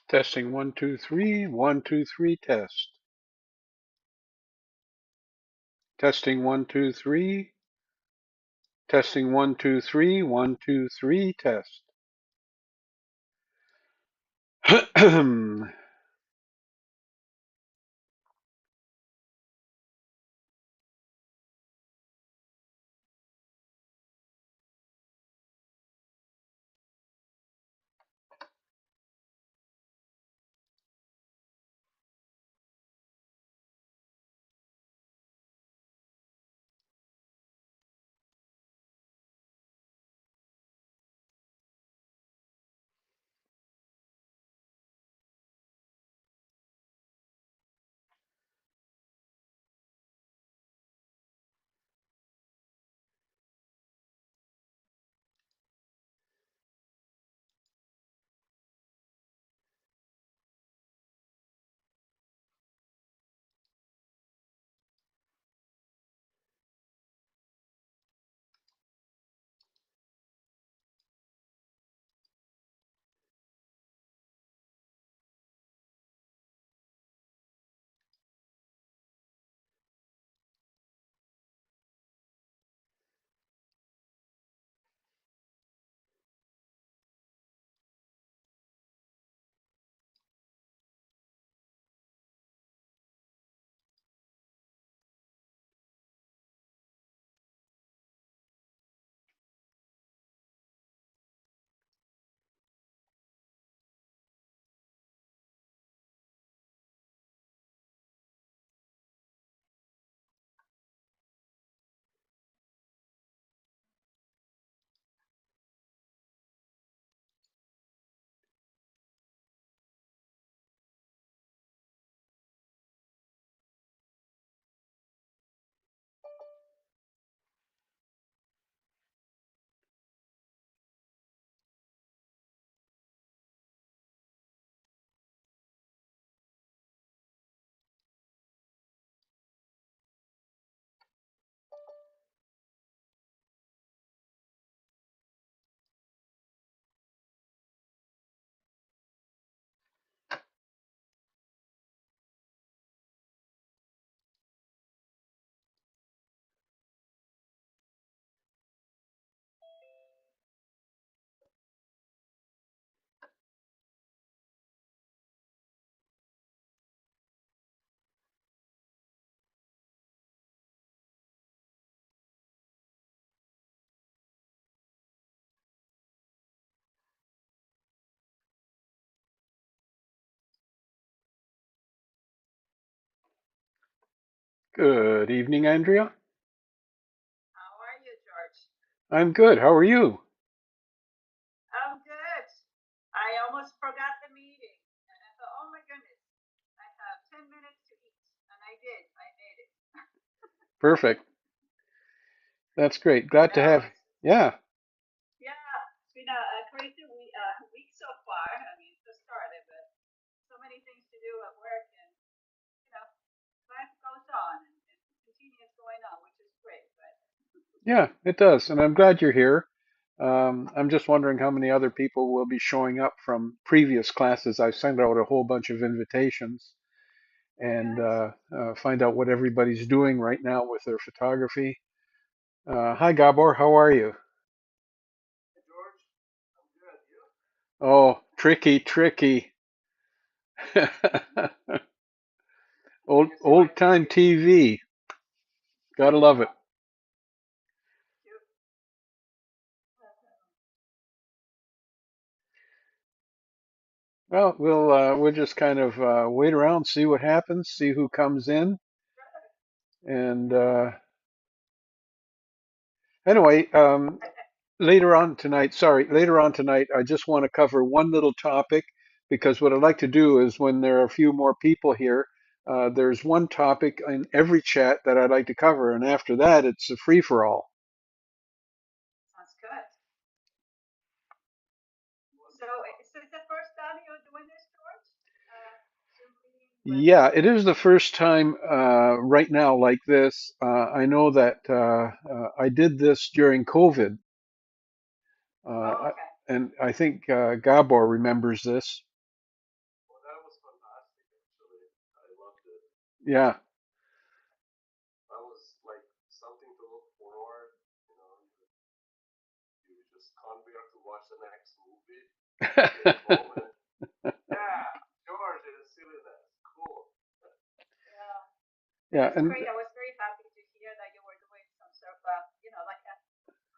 Testing 1 2 3, 1 2 3 test. Testing 1 2 3. Testing 1 2 3, 1 2 3 test. Good evening, Andrea. How are you, George? I'm good. How are you? I'm good. I almost forgot the meeting. And I thought, oh my goodness, I have 10 minutes to eat. And I did. I made it. Perfect. That's great. Glad to No, have. Yeah, yeah, it's been a crazy week so far. I mean, it just started, but so many things to do at work and, you know, life goes on and continues going on, which is great. But yeah, it does. And I'm glad you're here. I'm just wondering how many other people will be showing up from previous classes. I sent out a whole bunch of invitations and good. find out what everybody's doing right now with their photography. Hi, Gabor. How are you? Hey, George, I'm good. You? Oh, tricky, tricky. I Old guess time TV. Gotta love it. you. Well, we'll just kind of wait around, see what happens, see who comes in, and anyway, later on tonight, I just want to cover one little topic because what I'd like to do is when there are a few more people here, there's one topic in every chat that I'd like to cover, and after that, it's a free for all. Sounds good. So, is this the first time you're doing this, George? Zoom meeting with. Yeah, it is the first time right now like this. I know that I did this during COVID. Oh, Uh, I- okay. and I think Gabor remembers this. Yeah. Yeah. Yeah, It's and great. I was very happy to hear that you were doing some sort of, like a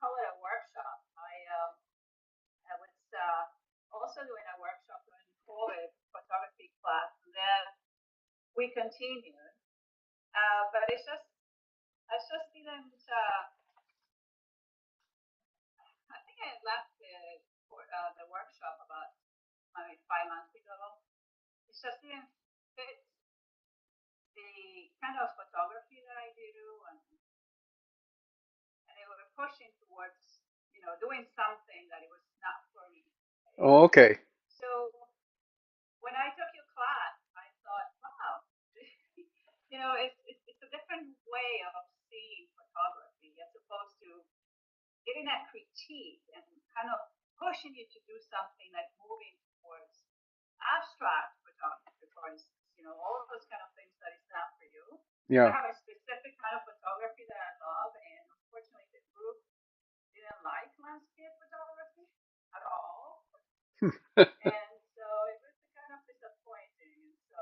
call it a workshop. I was also doing a workshop during COVID photography class, and then we continued. But I just didn't. I think I left the workshop about maybe 5 months ago. It just didn't fit the kind of photography that I do, and they were pushing towards, doing something that it was not for me. Right? oh, okay. So when I took your class, I thought, wow, it's a different way of seeing photography as opposed to giving that critique and kind of pushing you to do something like moving towards abstract photography, for instance, all of those kind of things that is not for you. I Yeah. have a specific kind of photography that I love, and unfortunately, the group didn't like landscape photography at all. And so it was kind of disappointing. And so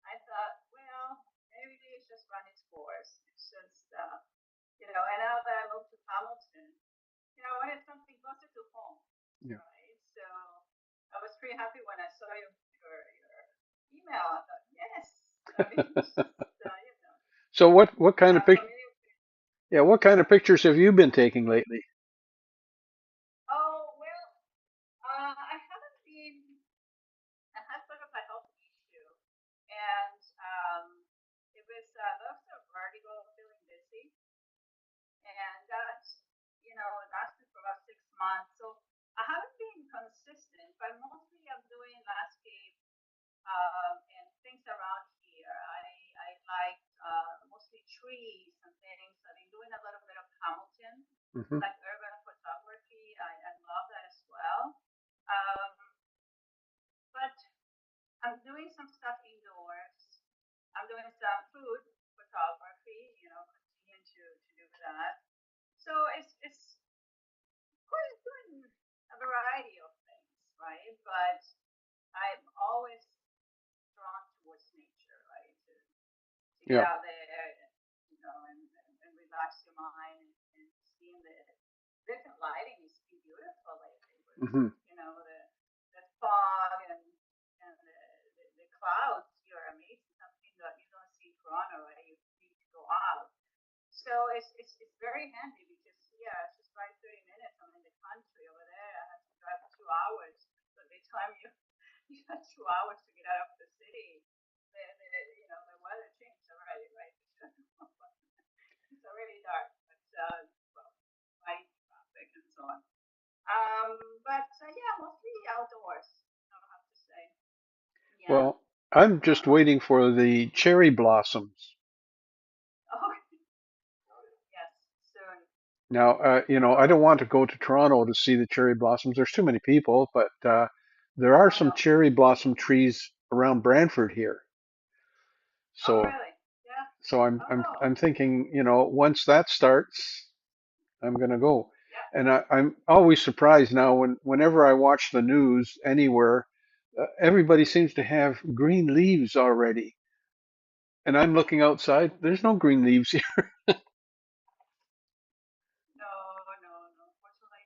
I thought, well, maybe it's just run its course. It's just, and now that I moved to Hamilton, I wanted something closer to home, Yeah. right? So I was pretty happy when I saw your email. I thought, yes, I mean, it's just, So what kind of pic? familiar. Yeah, what kind of Sorry. pictures have you been taking lately? Oh, well, I haven't been, I had sort of a health issue. And it was lots of vertigo, feeling dizzy. And that, lasted for about 6 months. So I haven't been consistent, but mostly I'm doing landscape and things around here. I like mostly trees and things. I've been doing a little bit of Hamilton, Hmm. like urban photography. I love that as well. Um, but I'm doing some stuff indoors. I'm doing some food photography, continuing to do that. So it's quite doing a variety of things, right? But I'm always drawn towards nature, right? To get Yeah. out there, and relax your mind, and seeing the different lighting has been beautiful lately with, Hmm. the fog and the clouds. You're amazing, something that you don't see in Toronto, right? You need to go out. So it's very handy because yeah, it's just like 30 minutes. I'm in the country over there. I have to drive 2 hours. So by the time you have 2 hours to get out of the city, the weather changed already, right? It's already dark, but well, light traffic and so on. But yeah, mostly outdoors. I'll have to say. Yeah. Well, I'm just Um. waiting for the cherry blossoms. Oh, yes. Soon. Now, I So don't want to go to Toronto to see the cherry blossoms. There's too many people, but there no, are I some know. cherry blossom trees around Brantford here. Oh, So, really? Yeah. so I'm Oh, thinking, once that starts, I'm gonna go. yeah. And I'm always surprised now whenever I watch the news anywhere, everybody seems to have green leaves already, and I'm looking outside. There's no green leaves here. No, no, no. Unfortunately,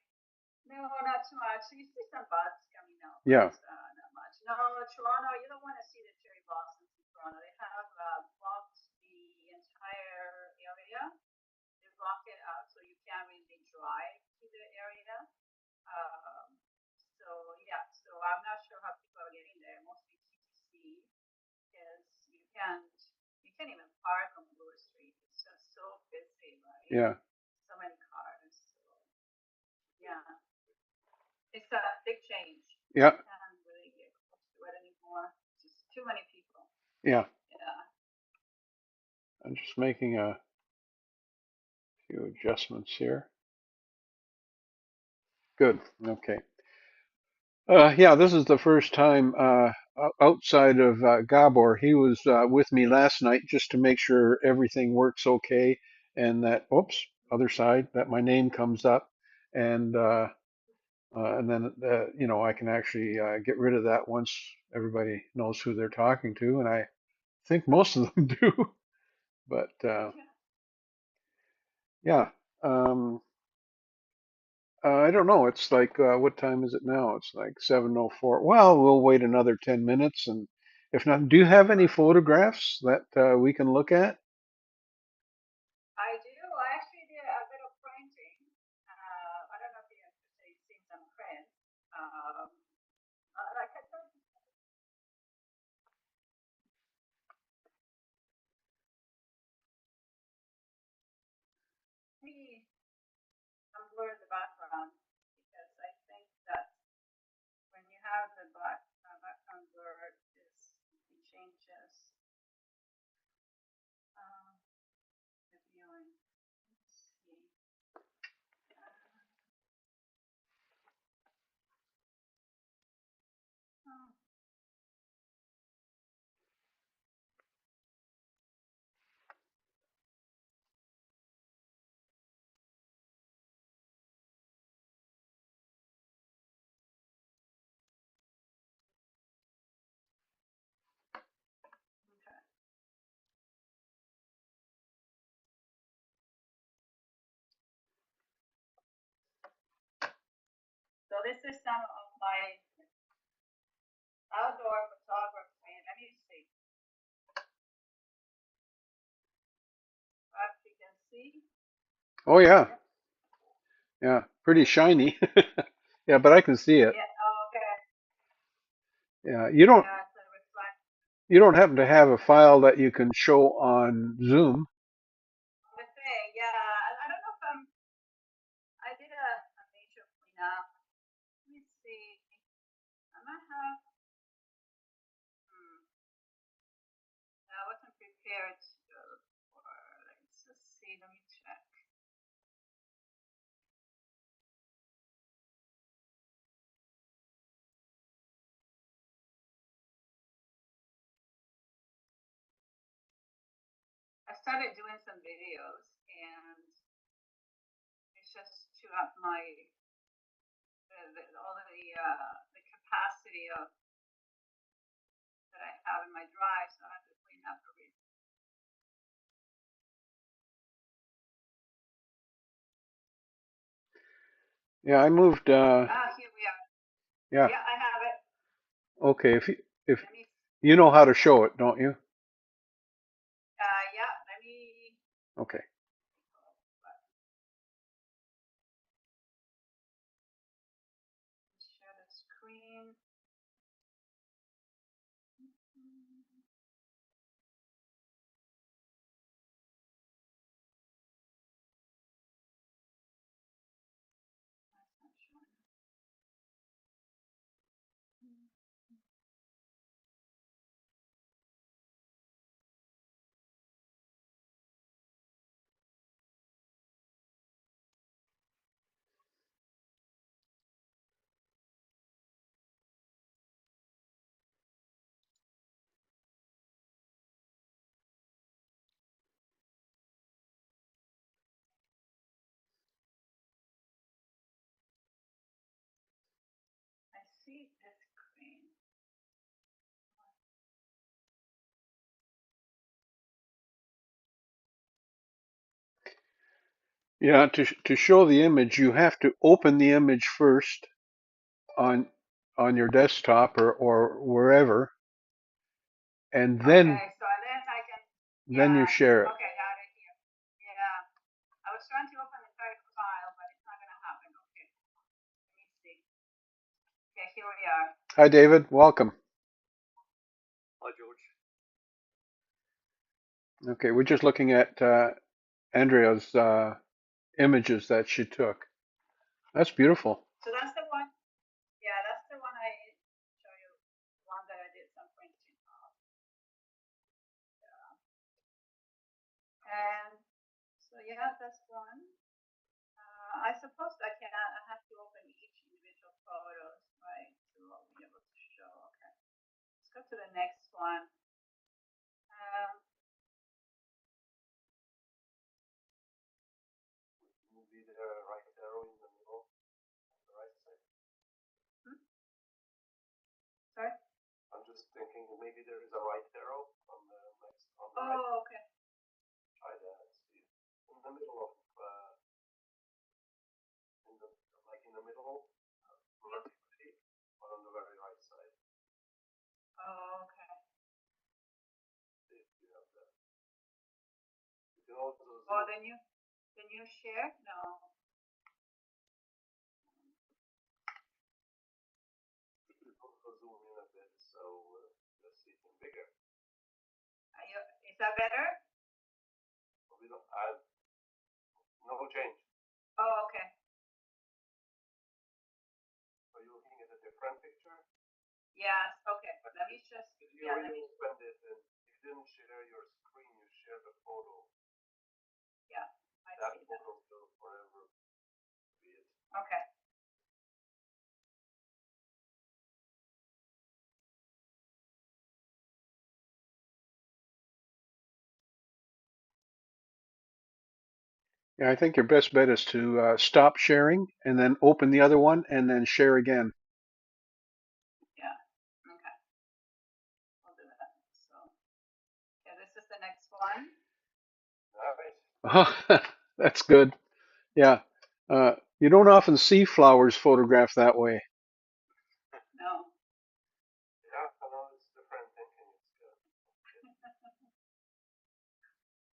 no, not too much. You see some buds coming out, but Yeah. not much. No, Toronto, you don't want to see the cherry blossoms in Toronto. They have blocked the entire area. They block it out so you can't really drive to the area. Um, so yeah, so I'm not sure how people are getting there. Mostly TTC, because you can't even park on Bloor Street. It's just so busy, right? Yeah. So many cars. So yeah, it's a big change. Yeah. You can't really get close to it anymore. Just too many people. Yeah. Yeah. I'm just making a few adjustments here. Good. Okay. Yeah, this is the first time. outside of Gabor. He was with me last night just to make sure everything works okay, and that, oops, other side, that my name comes up, and and then I can actually get rid of that once everybody knows who they're talking to, and I think most of them do. But yeah, um, I don't know. It's like what time is it now? It's like 7:04. Well, we'll wait another 10 minutes, and if not, do you have any photographs that we can look at? I do. I actually did a bit of printing. I don't know if you've seen some prints. Like I told me, I'm blur the background because I think that when you have the background blurred, it changes um, the viewing. Let's see. Oh, okay. So this is some of my outdoor photography. Let me see. Perhaps you can see. Oh yeah, Yep. yeah, pretty shiny. Yeah, but I can see it. Yeah. Oh, okay. Yeah, Yeah. It's a reflect. you don't happen to have a file that you can show on Zoom? The thing. Yeah. I don't know if I did a major cleanup. Let me see. I might have. Hmm. I wasn't prepared for. Let's just see. Let me check. I started doing some videos, and it's just to up my all of the capacity of that I have in my drive, so I have to clean up everything. Yeah, I moved. Ah, here we are. Yeah, Yeah, I have it. okay. If Let me. you know how to show it, don't you? Yeah. Let me Okay. share the screen. That's not showing. I see this screen. Yeah, to show the image, you have to open the image first on your desktop or wherever, and Okay, so then I can. then you Yeah. share it. Okay, got it here. Yeah. I was trying to open the third file, but it's not gonna happen. Okay. Let me see. Okay, here we are. Hi, David. Welcome. Okay, we're just looking at Andrea's images that she took. That's beautiful. So that's the one. Yeah, that's the one I show you. One that I did some printing of. Yeah. And so yeah, that's one. I suppose I have to open each individual photos, right? To be able to show. Okay. go to the next one. Um, Maybe the right arrow in the middle, on the right side. hmm? Sorry? I'm just thinking maybe there is a right arrow on the next on the right. Oh, okay. Try that. See, in the middle of in the like in the middle, vertically, but on the very right side. Oh, okay. See if you have that. You can also Oh, zoom. then you share? No. Also zoom in a bit so you see it bigger. Is that better? We don't add no change. Oh, okay. Are you looking at a different picture? Yes. Okay. Let me just. If you Yeah. really opened it and you didn't share your screen, you shared a photo. Yeah. I That see that. photo will forever be it. Okay. Yeah, I think your best bet is to stop sharing and then open the other one and then share again. Yeah. Okay. We'll do that. So, yeah, this is the next one. Nice. That's good. Yeah. You don't often see flowers photographed that way. No. Yeah, I know it's different thinking. It's good.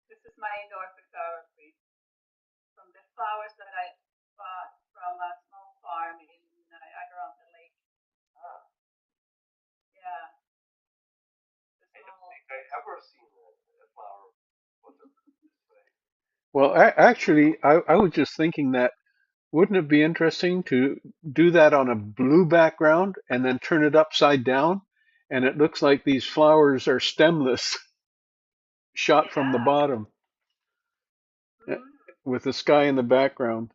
This is my indoor photography from the flowers that I bought from a small farm in Niagara on the Lake. Ah, Yeah. The I don't small. think I ever seen a flower photographed this way. Well, actually, I was just thinking that wouldn't it be interesting to do that on a blue background and then turn it upside down? And it looks like these flowers are stemless, shot from the Yeah. bottom Mm, with the sky in the background.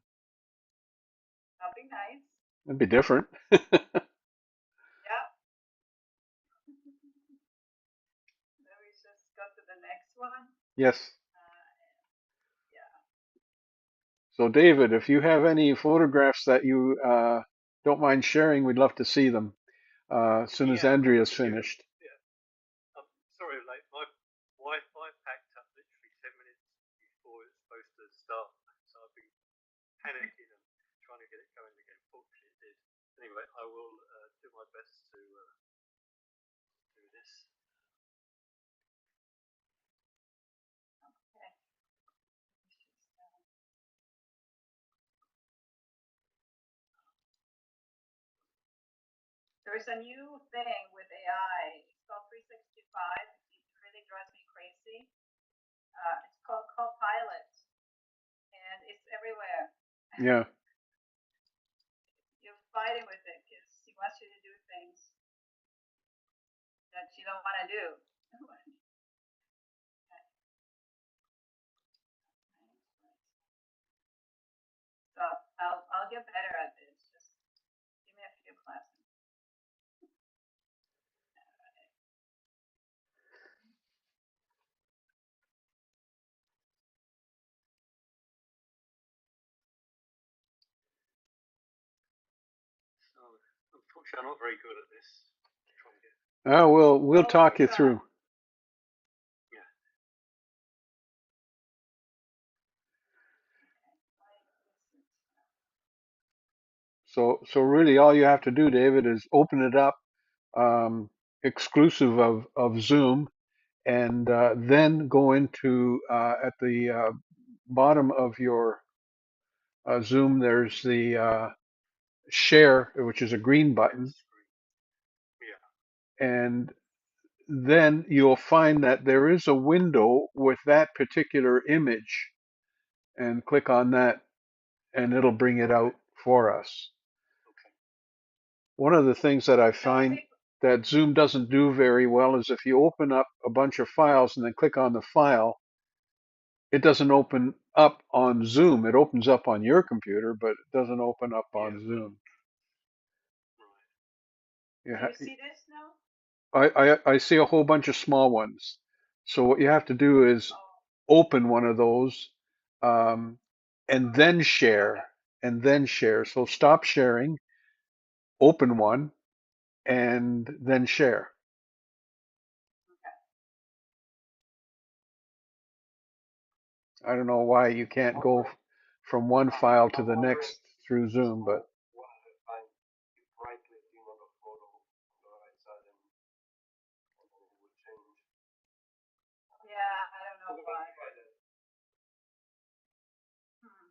that'd be nice. That'd be different. Yeah. Let me just go to the next one. Yes. Yeah. So, David, if you have any photographs that you don't mind sharing, we'd love to see them as soon as Yeah, Andrea's sure. finished. Yeah. I'm sorry, like my Wi-Fi packed up literally 10 minutes before it's supposed to start, so I've been panicking and trying to get it going again. Fortunately, it did. Anyway, I will do my best to do this. Okay. There's a new thing with AI. It's called 365. It really drives me crazy. It's called Copilot, and it's everywhere. Yeah. You're fighting with it because he wants you to do things that you don't want to do. So I'll get better at this. Just give me a few classes. So, unfortunately, I'm not very good at this. Trying to get. We'll Oh, what's talk this you one? through. Yeah. So really, all you have to do, David, is open it up, um, exclusive of Zoom, and then go into at the bottom of your Zoom. There's the share, which is a green Share button, screen. Yeah. and then you'll find that there is a window with that particular image, and click on that, and it'll bring it out Okay. for us. Okay. One of the things that I So I find think. that Zoom doesn't do very well is if you open up a bunch of files and then click on the file, it doesn't open up on Zoom. It opens up on your computer, but it doesn't open up Yeah. on Zoom. Right. You Do ha- you see this now? I see a whole bunch of small ones. So what you have to do is Oh, open one of those, um, and then share, and then share. So stop sharing, open one, and then share. okay. I don't know why you can't go from one file to the next through Zoom, but Yeah, I don't know why. Hmm.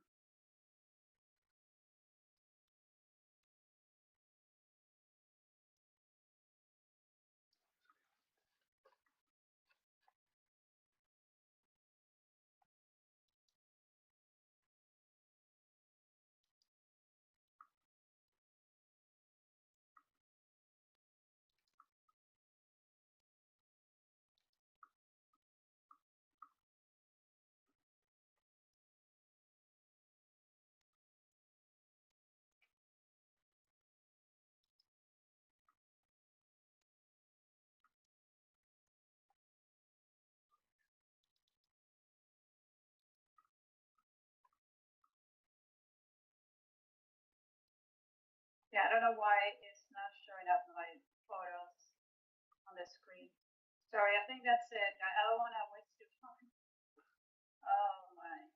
Yeah, I don't know why it's not showing up my photos on the screen. Sorry, I think that's it. I don't want to waste your time. Oh my.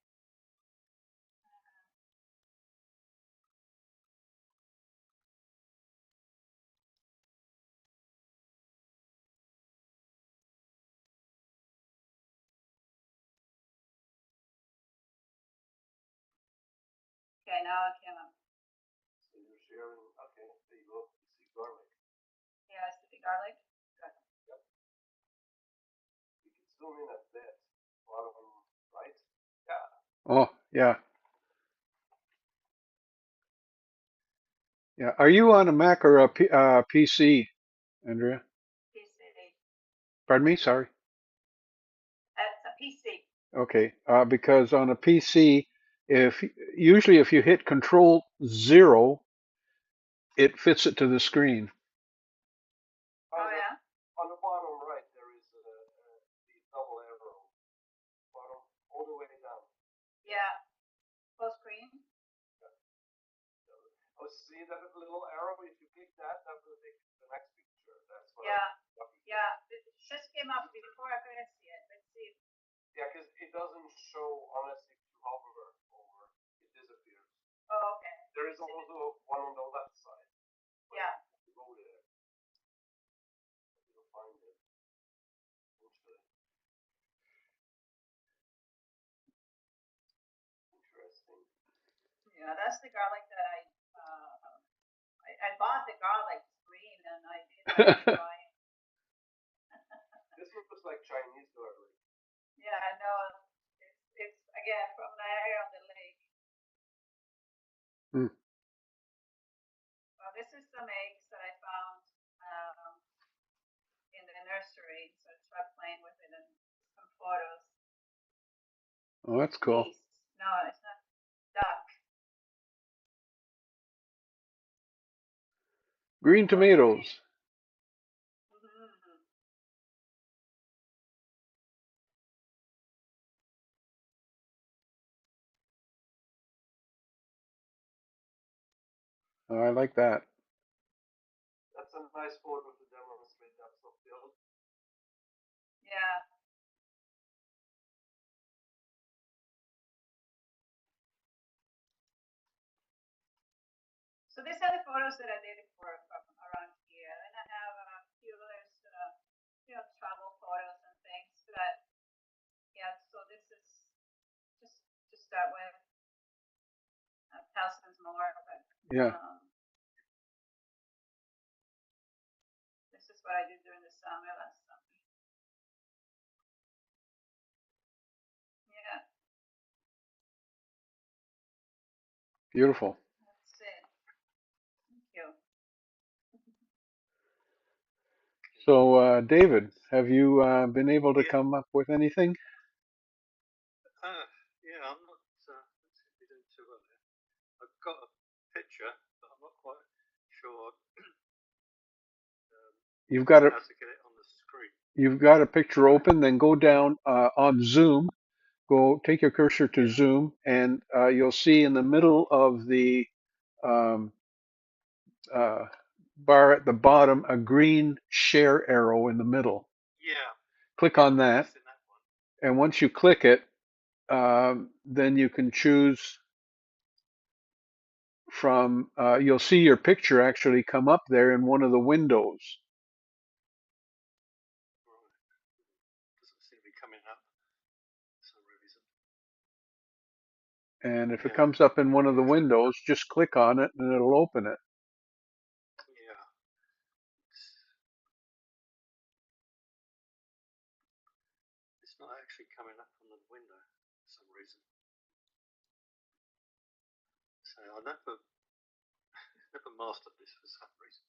Okay, now it came up. Yeah, it's the garlic. Good. oh yeah, yeah. Are you on a Mac or a PC, Andrea? PC. Pardon me. Sorry. That's a PC. Okay, because on a PC, if usually if you hit Control 0, it fits it to the screen. Oh yeah. Yeah. Full screen. Yeah. Yeah. It just came up before I couldn't see it. Let's see. Oh, okay. Yeah. Yeah, that's the garlic that I bought the garlic green and I did like try. Yeah, I know. It's again from the area of the lake. Hmm. Well, this is some eggs that I found in the nursery, so I tried playing with it and some photos. Oh, that's cool. Geese. No, it's not duck. Green tomatoes. Mm-hmm. Oh, I like that. Yeah. So these are the photos that I did for from around here, and I have a few others, travel photos and things. But yeah, so this is just to start with. Thousands more, but Yeah, um, this is what I did during the summer last summer. Yeah, beautiful. that's it. Thank you. So, David, have you been able to Yeah. come up with anything? Yeah, I'm not particularly doing too well here. I've got a picture, but I'm not quite sure You've got it. how to get it you've got a picture open, then go down on Zoom. Go take your cursor to Yeah. Zoom, and you'll see in the middle of the um, uh, bar at the bottom a green share arrow in the middle. Yeah. Click Yeah. on I'm that, pressing that one. and once you click it, then you can choose from, you'll see your picture actually come up there in one of the windows. Right. Doesn't seem to be coming up for some reason. And if it Yeah. comes up in one of the windows, just click on it and it'll open it. Yeah. It's not actually coming up on the window for some reason. So I never mastered this for some reason.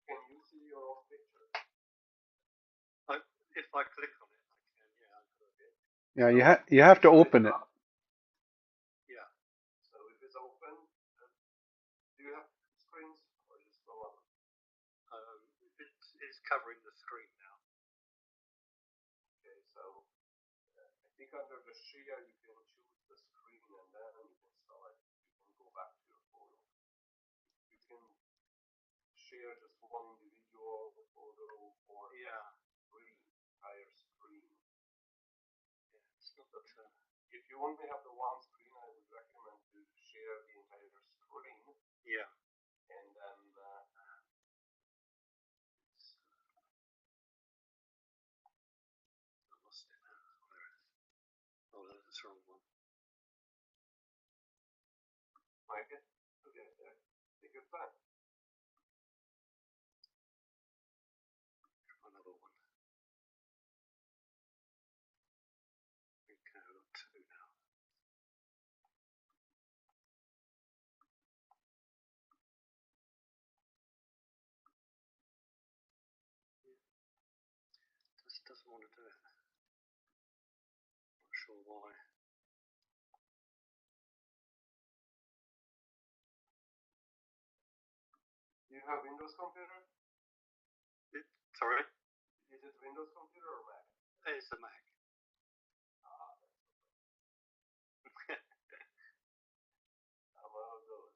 Can you see your picture? I, if I click on it, I can. Yeah, I got a bit. Yeah, So you have to open it. yeah. So if it's open, do you have screens or just the one? It's covering the screen now. Okay, so I think under the share you can choose the screen and then you can select. You can go back to your photo. You can share just one individual photo or three entire screen. Yeah, it's not that. If you only have the one screen, I would recommend to share the entire screen. Yeah. And then I lost it now. Where is it? Oh, that's the wrong one. Okay. Okay, there. Take your time. Another one. Okay, I've got two now. Just doesn't want to do it. Not sure why. Do you have Windows computer? Sorry? Is it Windows computer or Mac? It's a Mac. Ah, I'm one of those.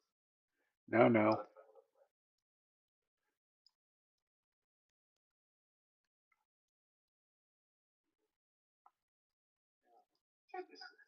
No, no. Check this Mac.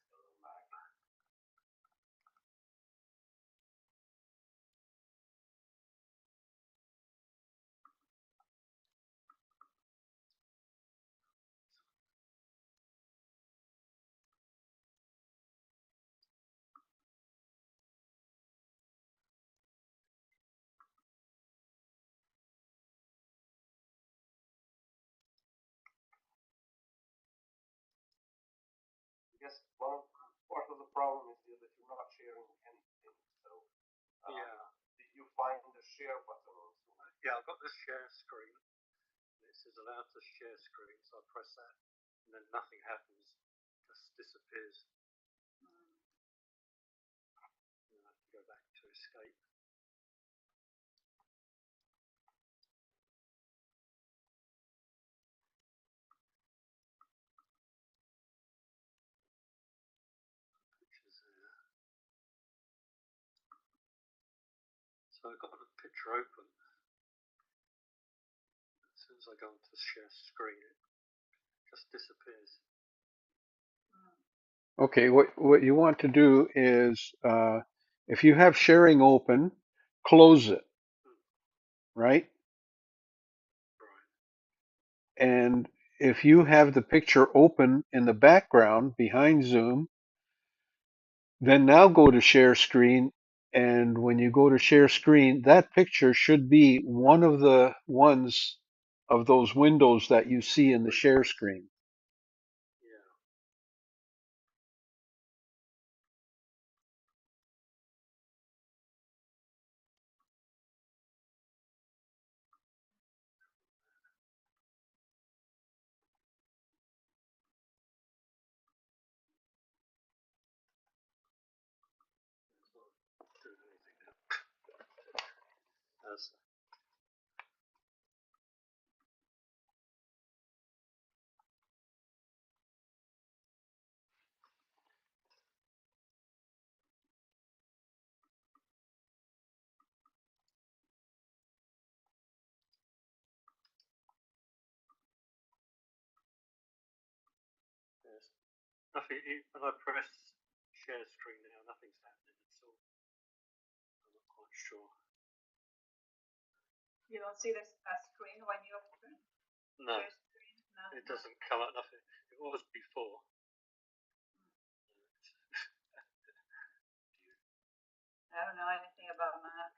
Yes, part of the problem is that you're not sharing anything. So did you find the share button also? Yeah, I've got the share screen. It says allow to share screen, so I press that, and then nothing happens. It just disappears. And I have to go back to escape. Pictures there. So I've got the picture open. As soon as I go into share screen, it just disappears. Okay, what you want to do is, if you have sharing open, close it, Hmm. right? Right. And if you have the picture open in the background behind Zoom, then now go to share screen. And when you go to share screen, that picture should be one of the ones of those windows that you see in the share screen. Yeah. It's not doing anything now. As nothing. When I press share screen now, nothing's happening at all. I'm not quite sure. You don't see this screen when you open No, your screen? No, it doesn't come up. Nothing. It was before. I don't know anything about Mac.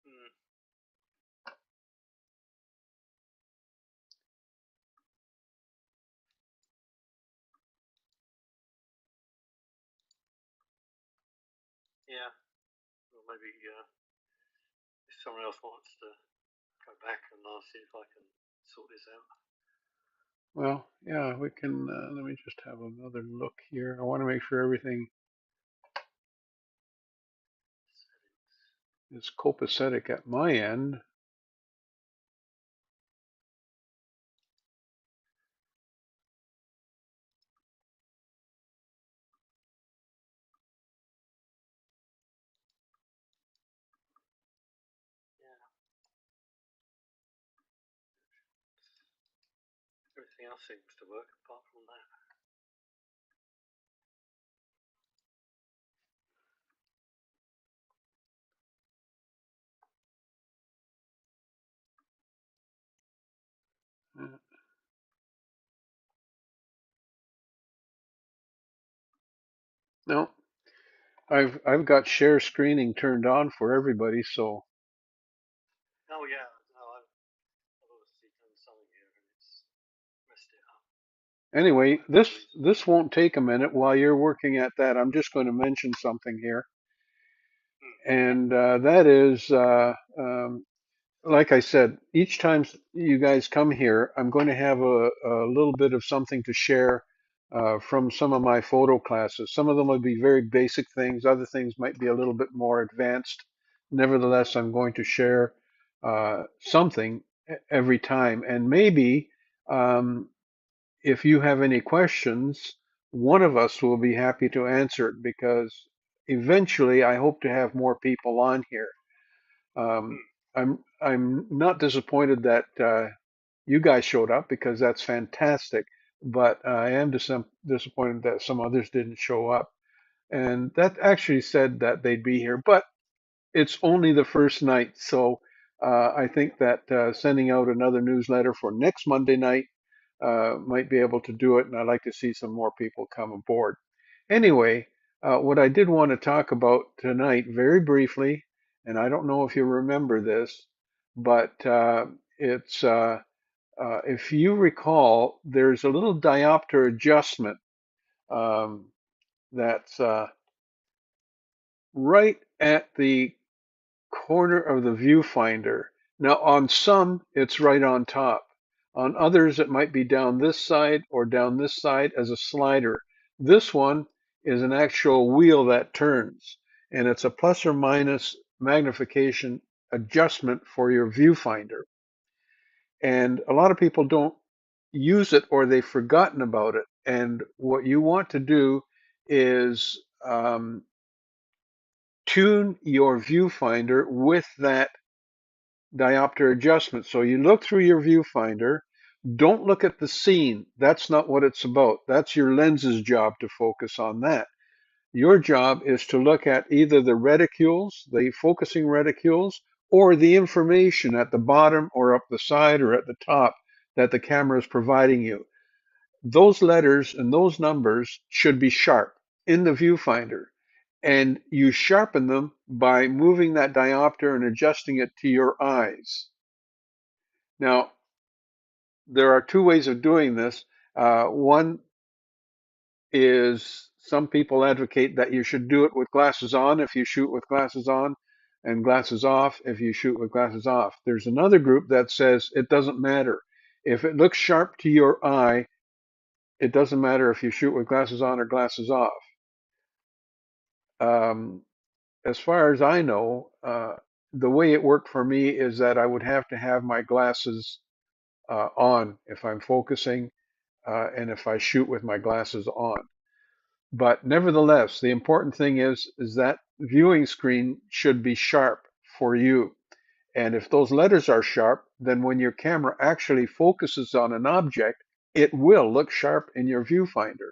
Mm. Yeah. Well, maybe if someone else wants to go back and I'll see if I can sort this out. Well, yeah, we can. Let me just have another look here. I want to make sure everything is copacetic at my end. Yeah. Everything else seems to work apart from that. Uh, No, I've got share screening turned on for everybody. So Oh yeah. No, I've obviously done something here and it's messed it up. anyway, Whatever the this reason. this won't take a minute. While you're working at that, I'm just going to mention something here, Hmm. Yeah. and that is, like I said, each time you guys come here, I'm going to have a little bit of something to share from some of my photo classes. Some of them will be very basic things. Other things might be a little bit more advanced. Nevertheless, I'm going to share something every time, and maybe. Um, if you have any questions, one of us will be happy to answer it because eventually I hope to have more people on here. Um, Hmm. I'm not disappointed that you guys showed up because that's fantastic, but I am disappointed that some others didn't show up. And that actually said that they'd be here, but it's only the first night, so I think that sending out another newsletter for next Monday night might be able to do it, and I'd like to see some more people come aboard. Anyway, what I did want to talk about tonight, very briefly, and I don't know if you remember this, but it's if you recall, there's a little diopter adjustment um, that's right at the corner of the viewfinder. Now, on some, it's right on top. On others, it might be down this side or down this side as a slider. This one is an actual wheel that turns, and it's a plus or minus magnification adjustment for your viewfinder. And a lot of people don't use it or they've forgotten about it. And what you want to do is tune your viewfinder with that diopter adjustment. So you look through your viewfinder, don't look at the scene. That's not what it's about. That's your lens's job to focus on that. Your job is to look at either the reticules, the focusing reticules, or the information at the bottom or up the side or at the top that the camera is providing you. Those letters and those numbers should be sharp in the viewfinder. And you sharpen them by moving that diopter and adjusting it to your eyes. Now, there are two ways of doing this. One is some people advocate that you should do it with glasses on if you shoot with glasses on, and glasses off if you shoot with glasses off. There's another group that says it doesn't matter. If it looks sharp to your eye, it doesn't matter if you shoot with glasses on or glasses off. Um, as far as I know, the way it worked for me is that I would have to have my glasses on if I'm focusing and if I shoot with my glasses on. But nevertheless, the important thing is that viewing screen should be sharp for you. And if those letters are sharp, then when your camera actually focuses on an object, it will look sharp in your viewfinder.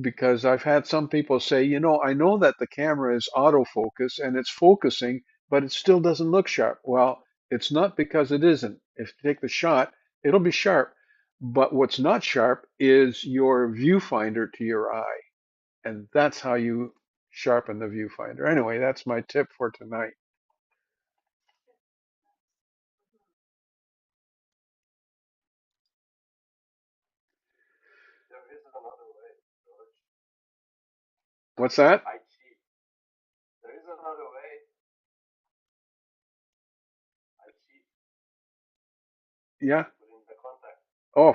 Because I've had some people say, I know that the camera is autofocus and it's focusing, but it still doesn't look sharp. Well, it's not because it isn't. If you take the shot, it'll be sharp. But what's not sharp is your viewfinder to your eye. And that's how you sharpen the viewfinder. Anyway, that's my tip for tonight. There is another way, George. What's that? I cheat. There is another way. I cheat. Yeah. Put in the contact. Oh,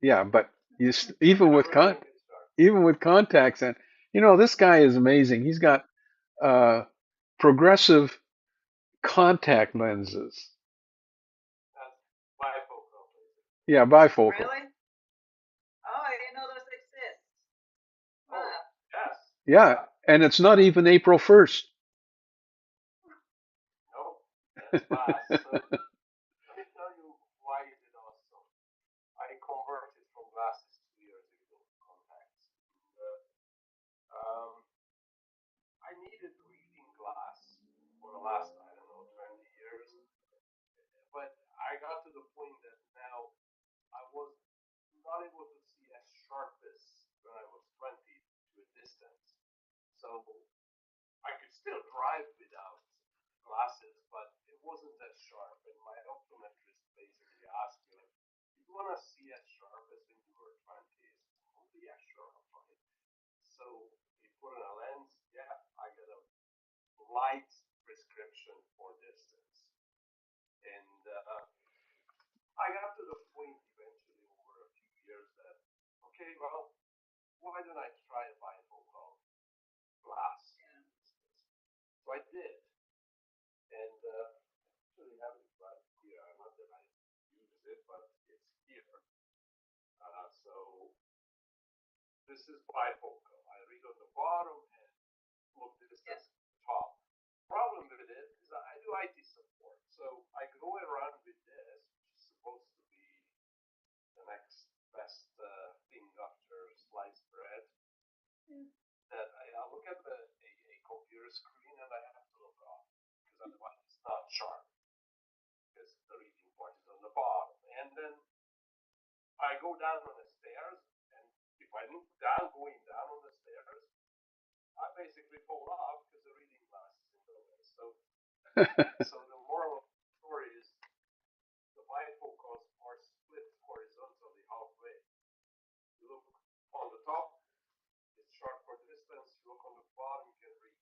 yeah. But I even with never think it's sharp. even with contacts, and this guy is amazing. He's got uh, progressive contact lenses. That's bifocal, basically. Yeah, bifocal. Really? Oh, I didn't know those exist. Oh, Wow. yes. Yeah, Yeah. and it's not even April 1st. No, that's fast. So let me tell you why is it awesome. I converted from glasses 2 years ago to contacts. Um, I needed reading glass for the last, I don't know, 20 years. But I got to the point that now I was not able to see as sharp as when I was 20 to a distance. So I could still drive without glasses, but it wasn't as sharp. And my optometrist basically asked me, like, you want to see as sharp as when you were 20s? Oh, yeah, sure, I'm fine. So he put in a lens. Yeah, I got a light prescription for distance. And I got to the point eventually over a few years that, okay, well, why don't I try a bifocal glass? Yeah. So I did. And actually have it right here. Not that I use it, but it's here. So this is bifocal. I read on the bottom and look Yeah. distance top. Problem with it is I do IT support. So I go around with this, which is supposed to be the next best thing after sliced bread. Yeah. That I look at a computer screen and I have to look off because otherwise it's not sharp because the reading part is on the bottom. And then I go down on the stairs, and if I look down, going down on the stairs, I basically fall off because the reading glass is in the way. So the moral of the story is the bifocals are split horizontally halfway. You look on the top, it's sharp for distance. You look on the bottom, you can read.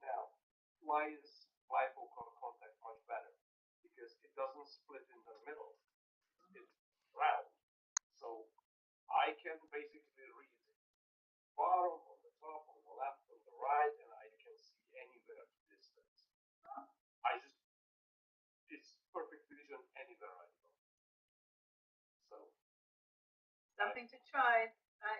Now, why is bifocal contact much better? Because it doesn't split in the middle. It's round. So I can basically read bottom, on the top, on the left, on the right, and I can see anywhere at distance. I just, it's perfect vision anywhere I go. So, Something to try. I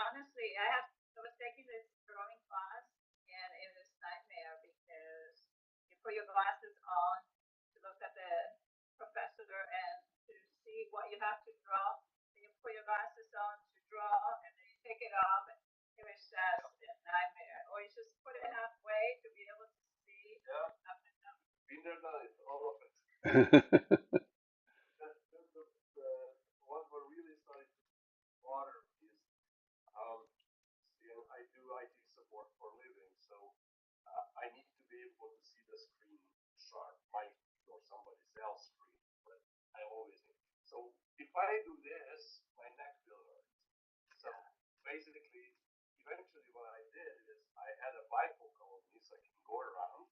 honestly, I was taking this drawing class, and it was nightmare because you put your glasses on to look at the professor and to see what you have to draw. Then you put your glasses on to draw, and then you take it off. And it was just yeah, a nightmare. Or you just put it halfway to be able to see yeah, up and down. been there, done it, all of it. The what really started to bother is, um, I do IT support for a living, so I need to be able to see the screen sharp, my or somebody else's screen, but I always need. So if I do this, my neck will hurt. So basically, eventually what I did is I had a bifocal on me so I can go around,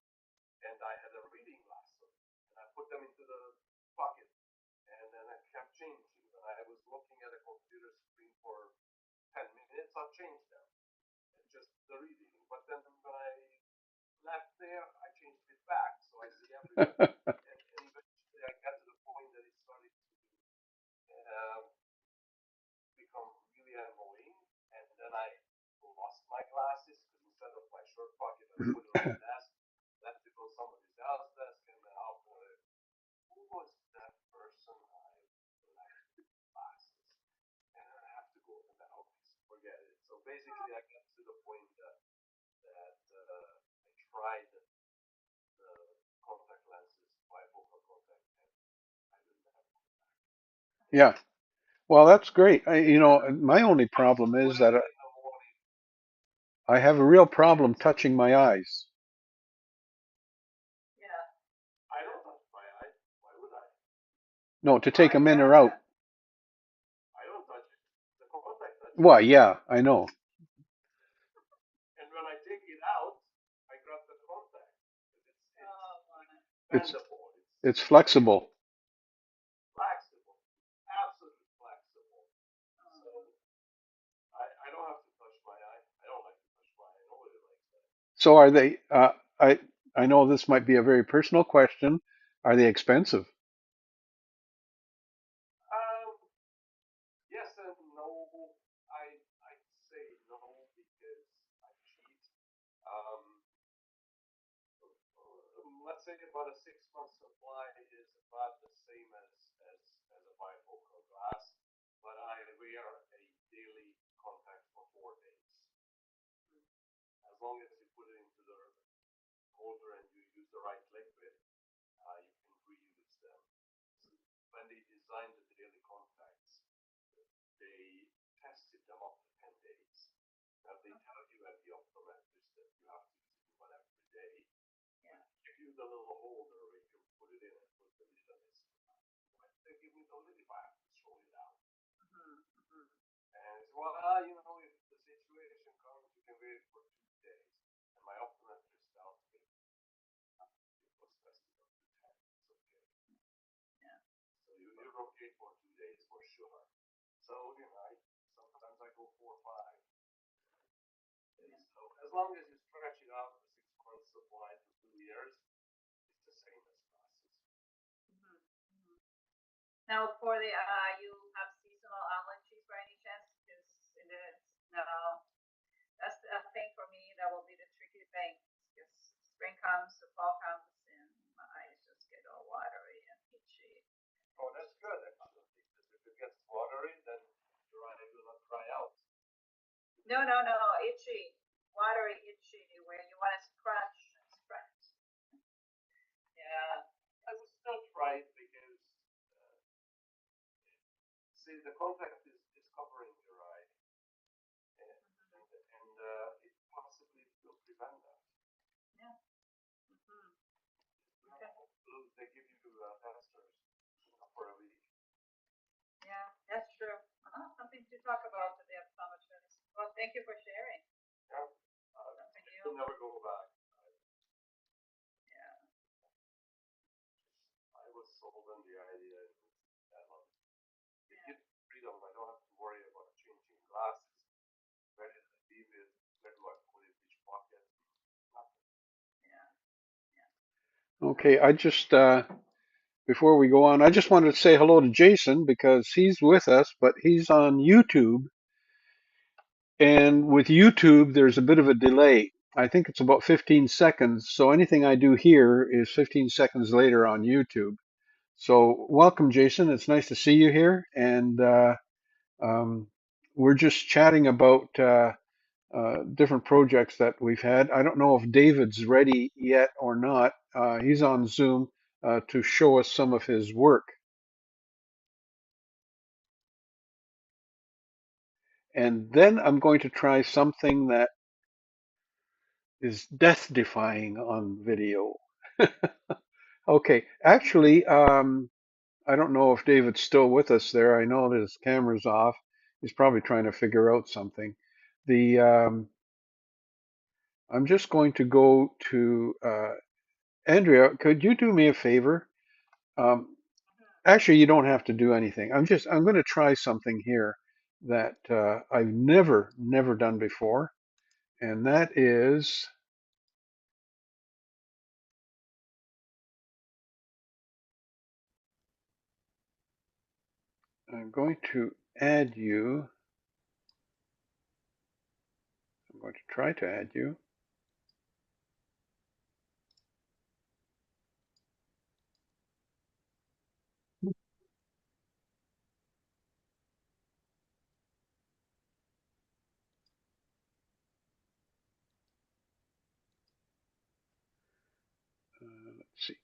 and I had a reading glass on me, and I put them into the pocket, and then I kept changing. When I was looking at a computer screen for 10 minutes, I'll change them. It's just the reading. But then when I left there, I changed it back, so I see everywhere. And eventually I got to the point that it started to become really annoying. And then I lost my glasses because instead of my shirt pocket, I put it on the desk, left it on somebody else's desk, and then I'll forget it. So basically, I got to the point that I tried the contact lenses, bifocal contact, and I didn't have contact. Yeah. Well, that's great. My only problem is that Whenever in the morning, I have a real problem touching my eyes. Yeah. I don't touch my eye. Why would I? No, to take I them in have or out. that. I don't touch it. The contact touches Well, it. yeah, I know. And when I take it out, I grab the contact. It's Oh my. It's bendable. it's It's very flexible. flexible, absolutely flexible. So Oh. I don't have to touch my eye. I don't like to touch my eye. Nobody likes that. So are they? I know this might be a very personal question. Are they expensive? Um, yes and no. I say no because I cheat. Um, let's say about a 6 month supply is about the same as a bifocal glass, but I wear a daily contact for 4 days. As long as you put it into the holder and you use the right liquid, you can reuse them. So when they designed the daily contacts, they tested them up to 10 days. Now they tell you at the optometrist that you have to use one every day. Yeah. Give you the little holder where you can put it in and put the lid on it. They give me the lid if I have to throw it out. Mm-hmm. Mm-hmm. And it's, well, if the situation comes, you can wait for 2 days. And my optometrist tells me it was tested up to 10. It's okay. Yeah. So you're okay for 2 days for sure. So, sometimes I go 4 or 5 days. So as long as you stretch it out, the 6 months supply to 2 years, it's the same as glasses. Mm-hmm. Mm-hmm. Now, for the you have seasonal allergies by any chance? Because it is no. That's the thing for me. That will be the tricky thing. Because spring comes, the fall comes, and my eyes just get all watery and itchy. Oh, that's good actually, because if it gets watery, then your eye will not dry out. No, no, no, itchy, watery, itchy, where you want to scratch and scratch. Yeah. I would still try it because, uh, see, the contact is covering your eye, and it possibly will prevent that. Yeah. Mm-hmm. You Okay. know, they give you testers for a week. Yeah, that's true. Something to talk about with the optometrist. Well, thank you for sharing. Yeah, Something it new. will never go back. Yeah. I was sold on the idea that it Yeah. gives me freedom. I don't have to worry about changing glasses. Where did I leave it? Where do I put it? Which pocket? Nothing. Yeah. Yeah. Okay, before we go on, I just wanted to say hello to Jason because he's with us, but he's on YouTube. And with YouTube, there's a bit of a delay. I think it's about 15 seconds. So anything I do here is 15 seconds later on YouTube. So welcome, Jason. It's nice to see you here. And um, we're just chatting about different projects that we've had. I don't know if David's ready yet or not. He's on Zoom to show us some of his work. And then I'm going to try something that is death defying on video. Okay, actually, I don't know if David's still with us there. I know that his camera's off. He's probably trying to figure out something. The I'm just going to go to Andrea. Could you do me a favor? Um, Actually, you don't have to do anything. I'm going to try something here that I've never done before, and that is I'm going to add you. I'm going to try to add you. see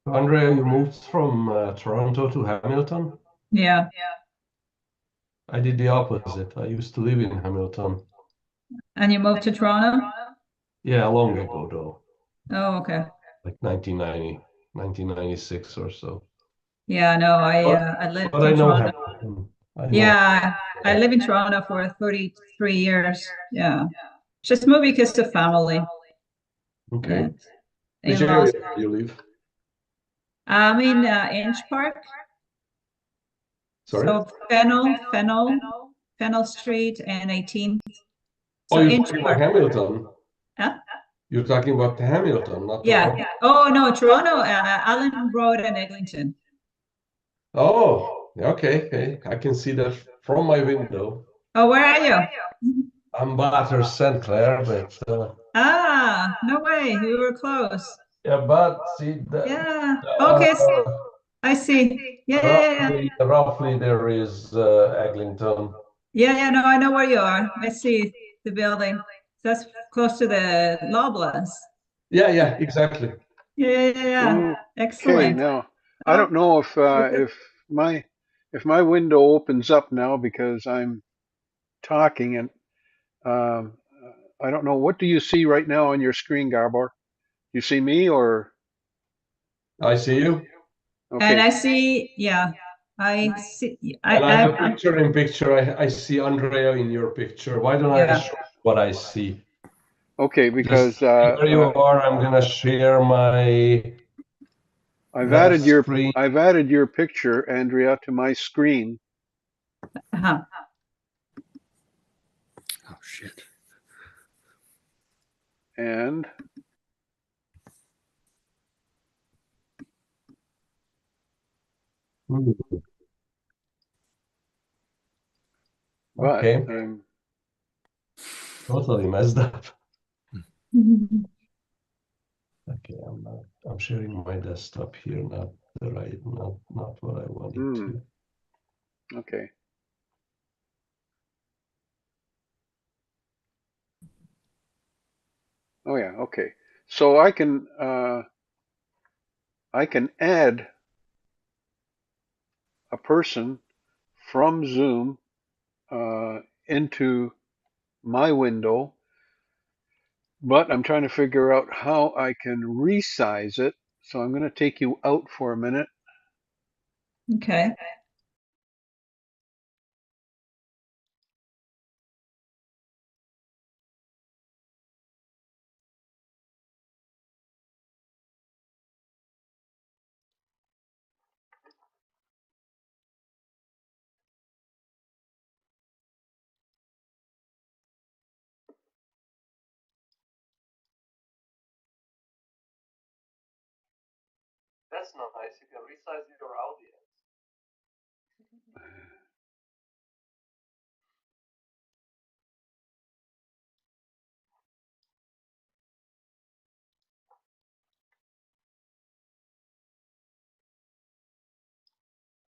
camera. Andrea, you moved from Toronto to Hamilton? Yeah. I did the opposite. I used to live in Hamilton. And you moved to Toronto? Yeah, long ago though. Oh, okay. Like 1990, 1996 or so. Yeah, no, I lived But I in know Toronto. Hamilton. I know. Yeah, I live in Toronto for 33 years. Yeah. Just moved because of family. Okay. Yeah. Which In-laws. area do you live? I'm in Inch Park. Sorry? So Fennel Street and 18th. Oh, So you're Inch talking about Park. Hamilton. Huh? You're talking about Hamilton, not Yeah. Toronto. Oh, no, Toronto, Allen Road and Eglinton. Oh, okay. Okay. I can see that from my window. Oh, where are you? I'm Bathurst, St. Clair, but Ah, no way. You were close. yeah, but see that Yeah. Okay. I see. Yeah. roughly there is Eglinton. Yeah. No, I know where you are. I see the building. That's close to the Loblaws. Yeah, exactly. Yeah. Okay, Excellent. now I don't know if my window opens up now because I'm talking and um, I don't know. What do you see right now on your screen, Gabor? You see me or I see you. And okay? I see, yeah, I see. And I have I picture in picture. I see Andrea in your picture. Why don't I yeah. show what I see? Okay, Just because where you are, I'm gonna share my screen. I've added your picture, Andrea, to my screen. Uh-huh. Oh shit. And but Okay, totally messed up. Okay, I'm sharing my desktop here, not what I wanted to. okay. Oh yeah, okay. So I can add a person from Zoom into my window, but I'm trying to figure out how I can resize it. So I'm going to take you out for a minute. Okay. That's not nice. You can resize your audience.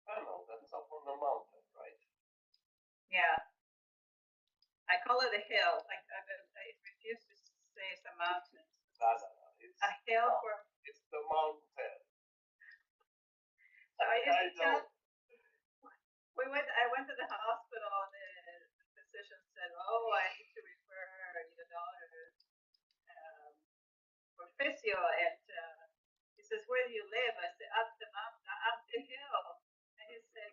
I know, that's up on the mountain, right? Yeah. I call it a hill. I refuse to say it's a mountain. No. It's A hill for. it's the mountain. So I used to know. I went to the hospital and the physician said, "Oh, I need to refer your daughter for physio." And he says, "Where do you live?" I said, "Up the mountain, up the hill." And he said,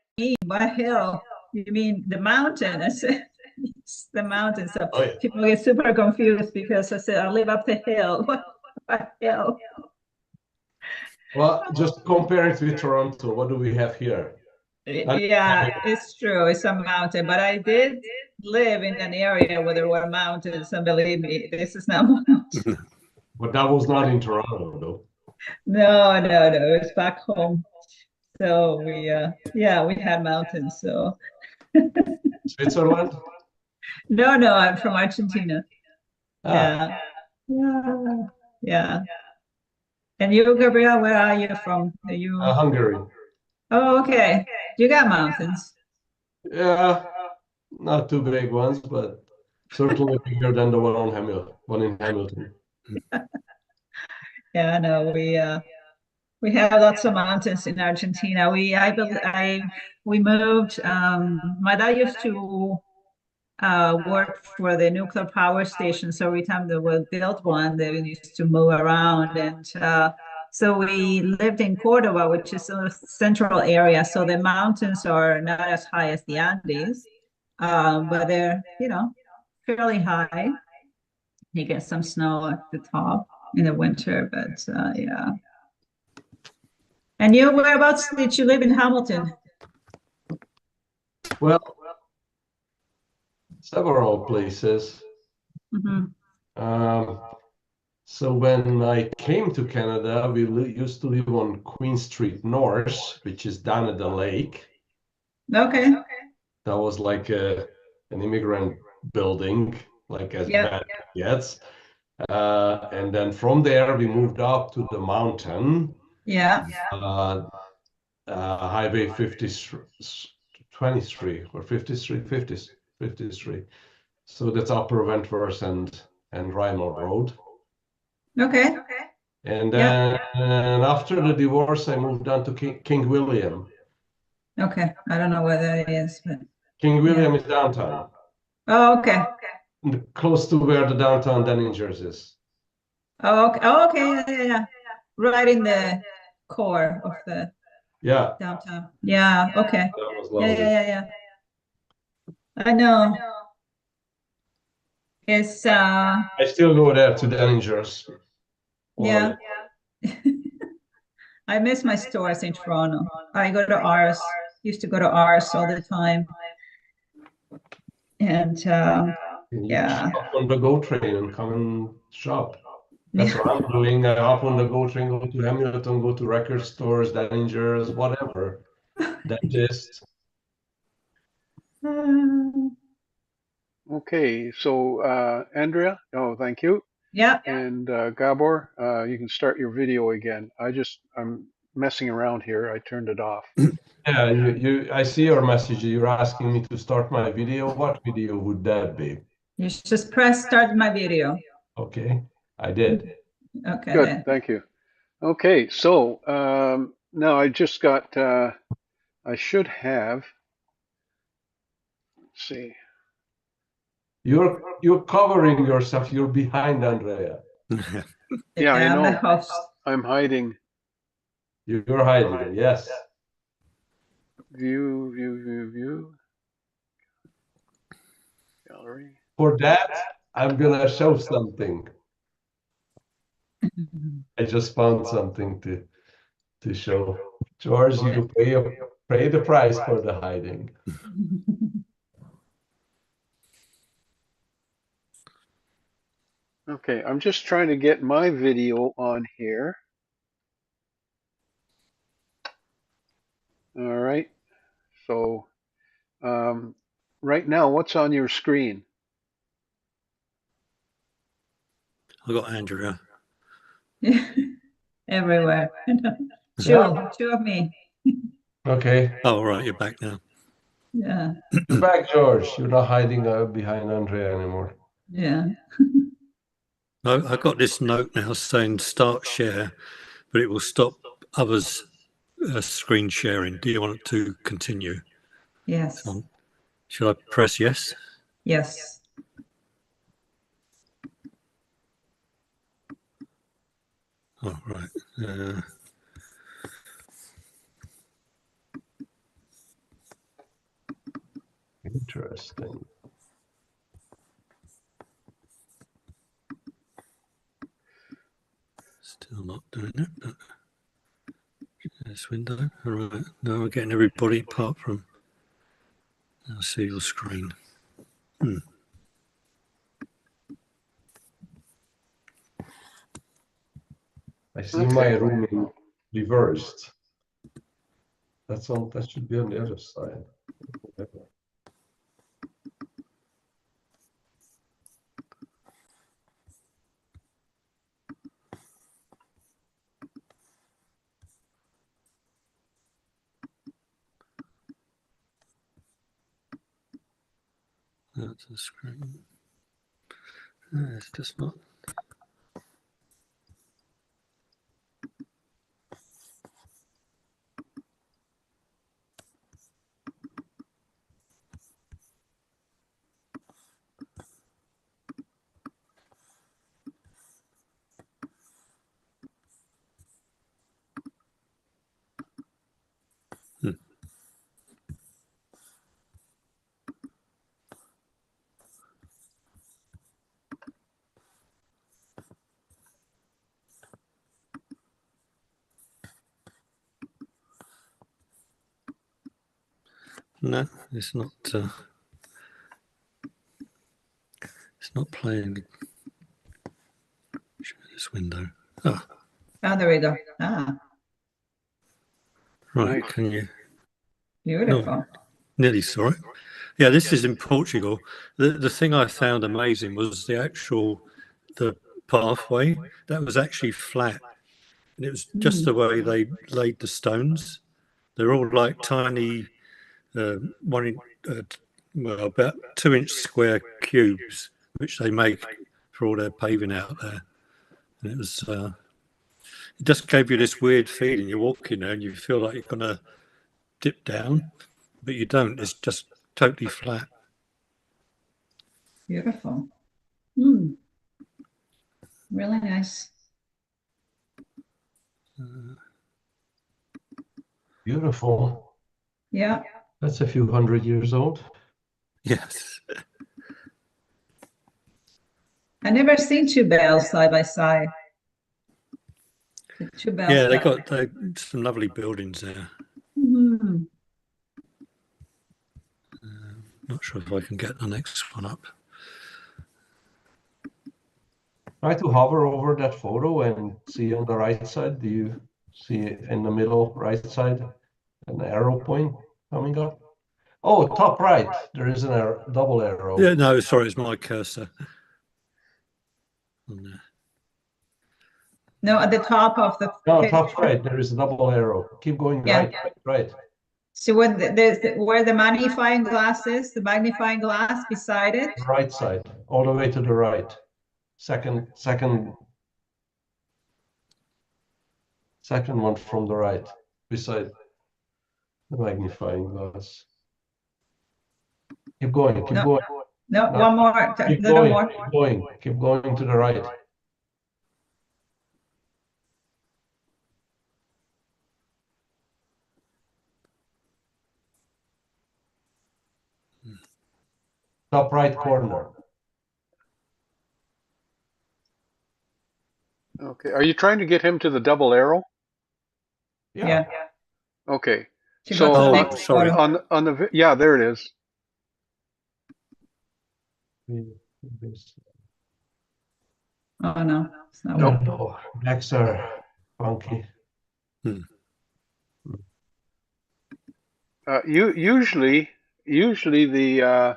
"What hill? You mean the mountain?" I said, "It's the mountain." So people get super confused because I said, "I live up the hill." What hill? Well, just compare it with Toronto. What do we have here? Yeah, it's true. It's a mountain, but I did live in an area where there were mountains, and believe me, this is not mountain. But that was not in Toronto, though. No, it's back home. So we had mountains. So Switzerland? no, I'm from Argentina. Ah. Yeah. And you, Gabriel, where are you from? Are you? Hungary. Oh, okay. You got mountains. Yeah, not too big ones, but Certainly bigger than the one in Hamilton. Yeah, no, we have lots of mountains in Argentina. We moved. My dad used to work for the nuclear power station. So every time they would build one, they used to move around. And so we lived in Cordoba, which is a central area. So the mountains are not as high as the Andes, but they're, fairly high. You get some snow at the top in the winter, but yeah. And you, whereabouts did you live in Hamilton? Well, several places. Mhm. So when I came to Canada, we used to live on Queen Street North, which is down at the lake. Okay. That was like an immigrant building, like as Yeah. bad as it gets. And then from there, we moved up to the mountain, Yeah. Highway 23 or 53. So that's Upper Wentworth and Rymore Road. Okay. And Yeah. then after the divorce, I moved on to King William. Okay. I don't know where that is, but King William yeah. is downtown, Oh, okay. close to where the downtown Danningers is. Oh, okay. Oh, okay. Yeah, yeah, yeah. Right in the core of the Yeah, downtown. Yeah. Okay. that was Yeah, lovely. yeah, yeah, yeah. I know. It's I still go there to Danningers. yeah. I miss my stores in Toronto. I go to ours. Used to go to ours all the time. And You yeah. hop on the GO train and come and shop. That's what I'm doing. I hop on the GO train, go to Hamilton, go to record stores, Danningers, whatever. Dentist. Okay, so Andrea, oh, thank you. Yeah. And Gabor, you can start your video again. I'm messing around here. I turned it off. Yeah, I see your message. You're asking me to start my video. What video would that be? You should just press start my video. Okay, I did. Okay, Good, then. thank you. Okay, so now I just got, I should have, let's see. You're covering yourself. You're behind Andrea. Yeah, I I'm the know. host. I'm hiding. You're hiding. Yes. View, gallery. For that, I'm gonna show something. I just found something to show. Jorj, you pay the price for the hiding. Okay, I'm just trying to get my video on here. All right, so right now, what's on your screen? I got Andrea. Everywhere. Yeah. Two of me. Okay. Oh, all right, you're back now. Yeah. You're back, Jorj. You're not hiding behind Andrea anymore. Yeah. I got this note now saying start share, but it will stop others screen sharing. Do you want to continue? Yes. So, should I press yes? Yes. Oh, right. Interesting. Still not doing it. But this window. All right. Now we're getting everybody apart from. I'll see your screen. I see Okay. my room in reversed. That's all. That should be on the other side. That's the screen. It's just not. No, it's not. It's not playing. Show this window. Oh, there we go. Ah, right. Nice. Can you? beautiful. No, nearly saw it. Yeah, this is in Portugal. The thing I found amazing was the pathway that was actually flat, and it was just the way they laid the stones. They're all like tiny, well, about 2-inch square cubes, which they make for all their paving out there. And it was, it just gave you this weird feeling. You're walking there and you feel like you're going to dip down, but you don't. It's just totally flat. Beautiful. Really nice. Beautiful. Yeah. That's a few 100 years old. Yes. I never seen two bells side by side. The two bells. Yeah, they got some lovely buildings there. Not sure if I can get the next one up. Try to hover over that photo and see on the right side. Do you see in the middle right side an arrow point coming up? Oh, top right. There is an arrow, double arrow. Yeah, no, sorry, it's my cursor. No, at the top of the No, picture. top right. There is a double arrow. Keep going right, right. So when where the magnifying glass is, the magnifying glass beside it. Right side, all the way to the right. Second one from the right, beside the magnifying glass. Keep going, keep going. No, one more, Keep little going, more. keep going to the right. Top right corner. Okay. Are you trying to get him to the double arrow? Yeah. Okay. To So go to the Oh, next sorry. photo. on the yeah, there it is. Oh no, it's not Nope. No, backs are funky. Usually the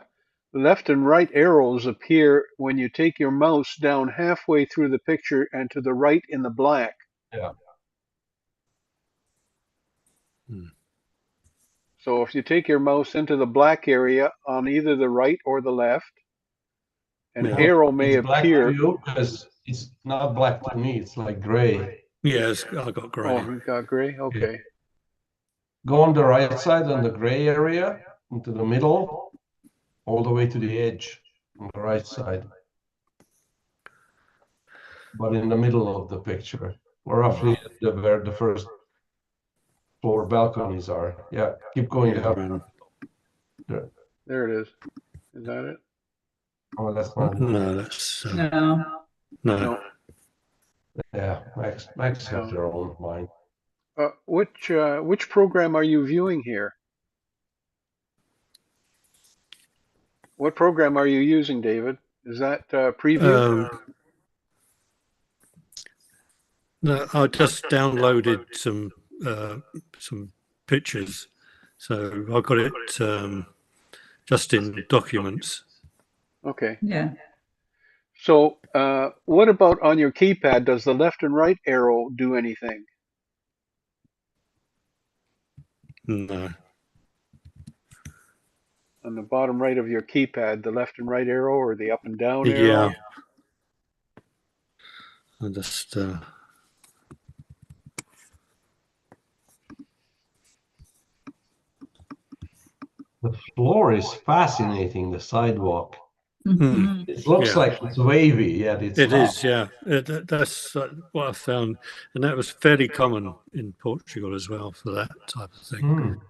left and right arrows appear when you take your mouse down halfway through the picture and to the right in the black. Yeah. So if you take your mouse into the black area on either the right or the left, an Yeah. arrow may It's black to appear. you because it's not black to me. It's like gray. Yes, I got grey. Oh, you got gray? Okay. Go on the right side on the gray area into the middle, all the way to the edge on the right side. But in the middle of the picture, or roughly where the first floor balconies are. Yeah, keep going Yeah, up. around. There it is. Is that it? Oh, that's not. No, that's No. no. Yeah, Max have their own mind. Which program are you viewing here? What program are you using, David? Is that preview? No, I just downloaded some pictures, so I got it just in documents. Okay. Yeah. So what about on your keypad? Does the left and right arrow do anything? No. On the bottom right of your keypad, the left and right arrow or the up and down arrow? Yeah, I just The floor is fascinating, the sidewalk. Mm. It looks Yeah. like it's wavy, yet it's It not. is, yeah. That's what I found, and that was fairly common in Portugal as well for that type of thing. Mm.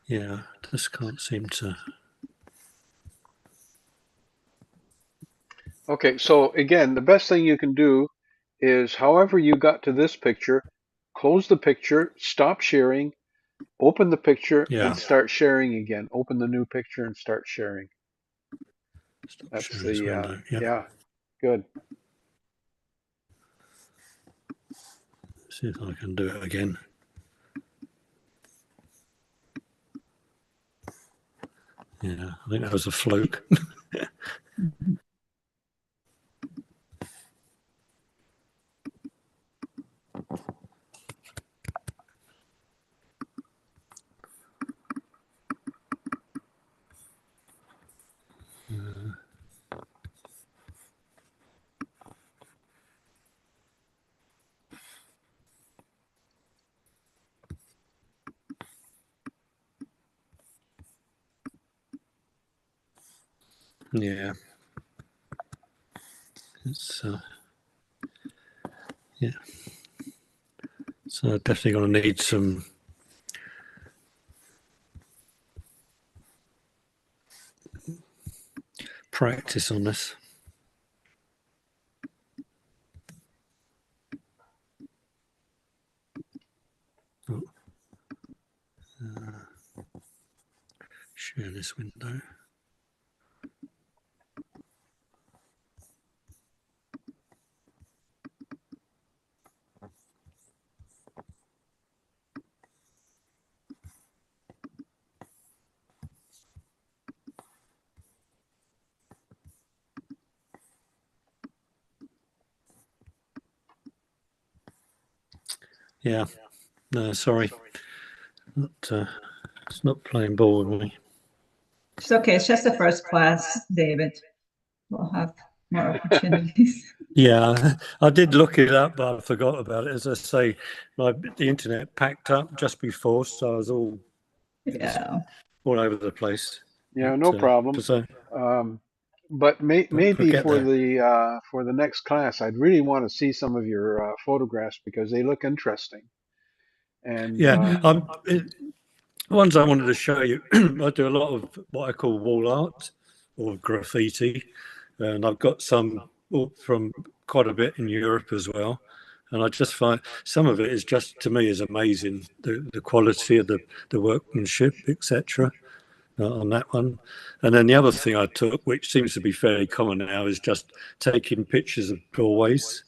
Yeah, just can't seem to. Okay, so again, the best thing you can do is however you got to this picture, close the picture, stop sharing, open the picture, Yeah. and start sharing again. Open the new picture and start sharing. Stop That's sharing this the, window. Yeah. yeah, good. See if I can do it again. Yeah, I think that was a fluke. Yeah. It's yeah. So definitely going to need some practice on this. Oh. Share this window. Yeah. No, sorry. Not, it's not playing ball with me. It's okay. It's just the first class, David. We'll have more opportunities. Yeah, I did look it up, but I forgot about it. As I say, the internet packed up just before, so I was all Yeah. all over the place. Yeah, no problem. Um, but maybe Get there. for the next class, I'd really want to see some of your photographs because they look interesting. And Yeah, ones I wanted to show you. I do a lot of what I call wall art or graffiti, and I've got some from quite a bit in Europe as well. And I just find some of it is just to me is amazing. The quality of the workmanship, etc. On that one. And then the other thing I took, which seems to be fairly common now, is just taking pictures of doorways,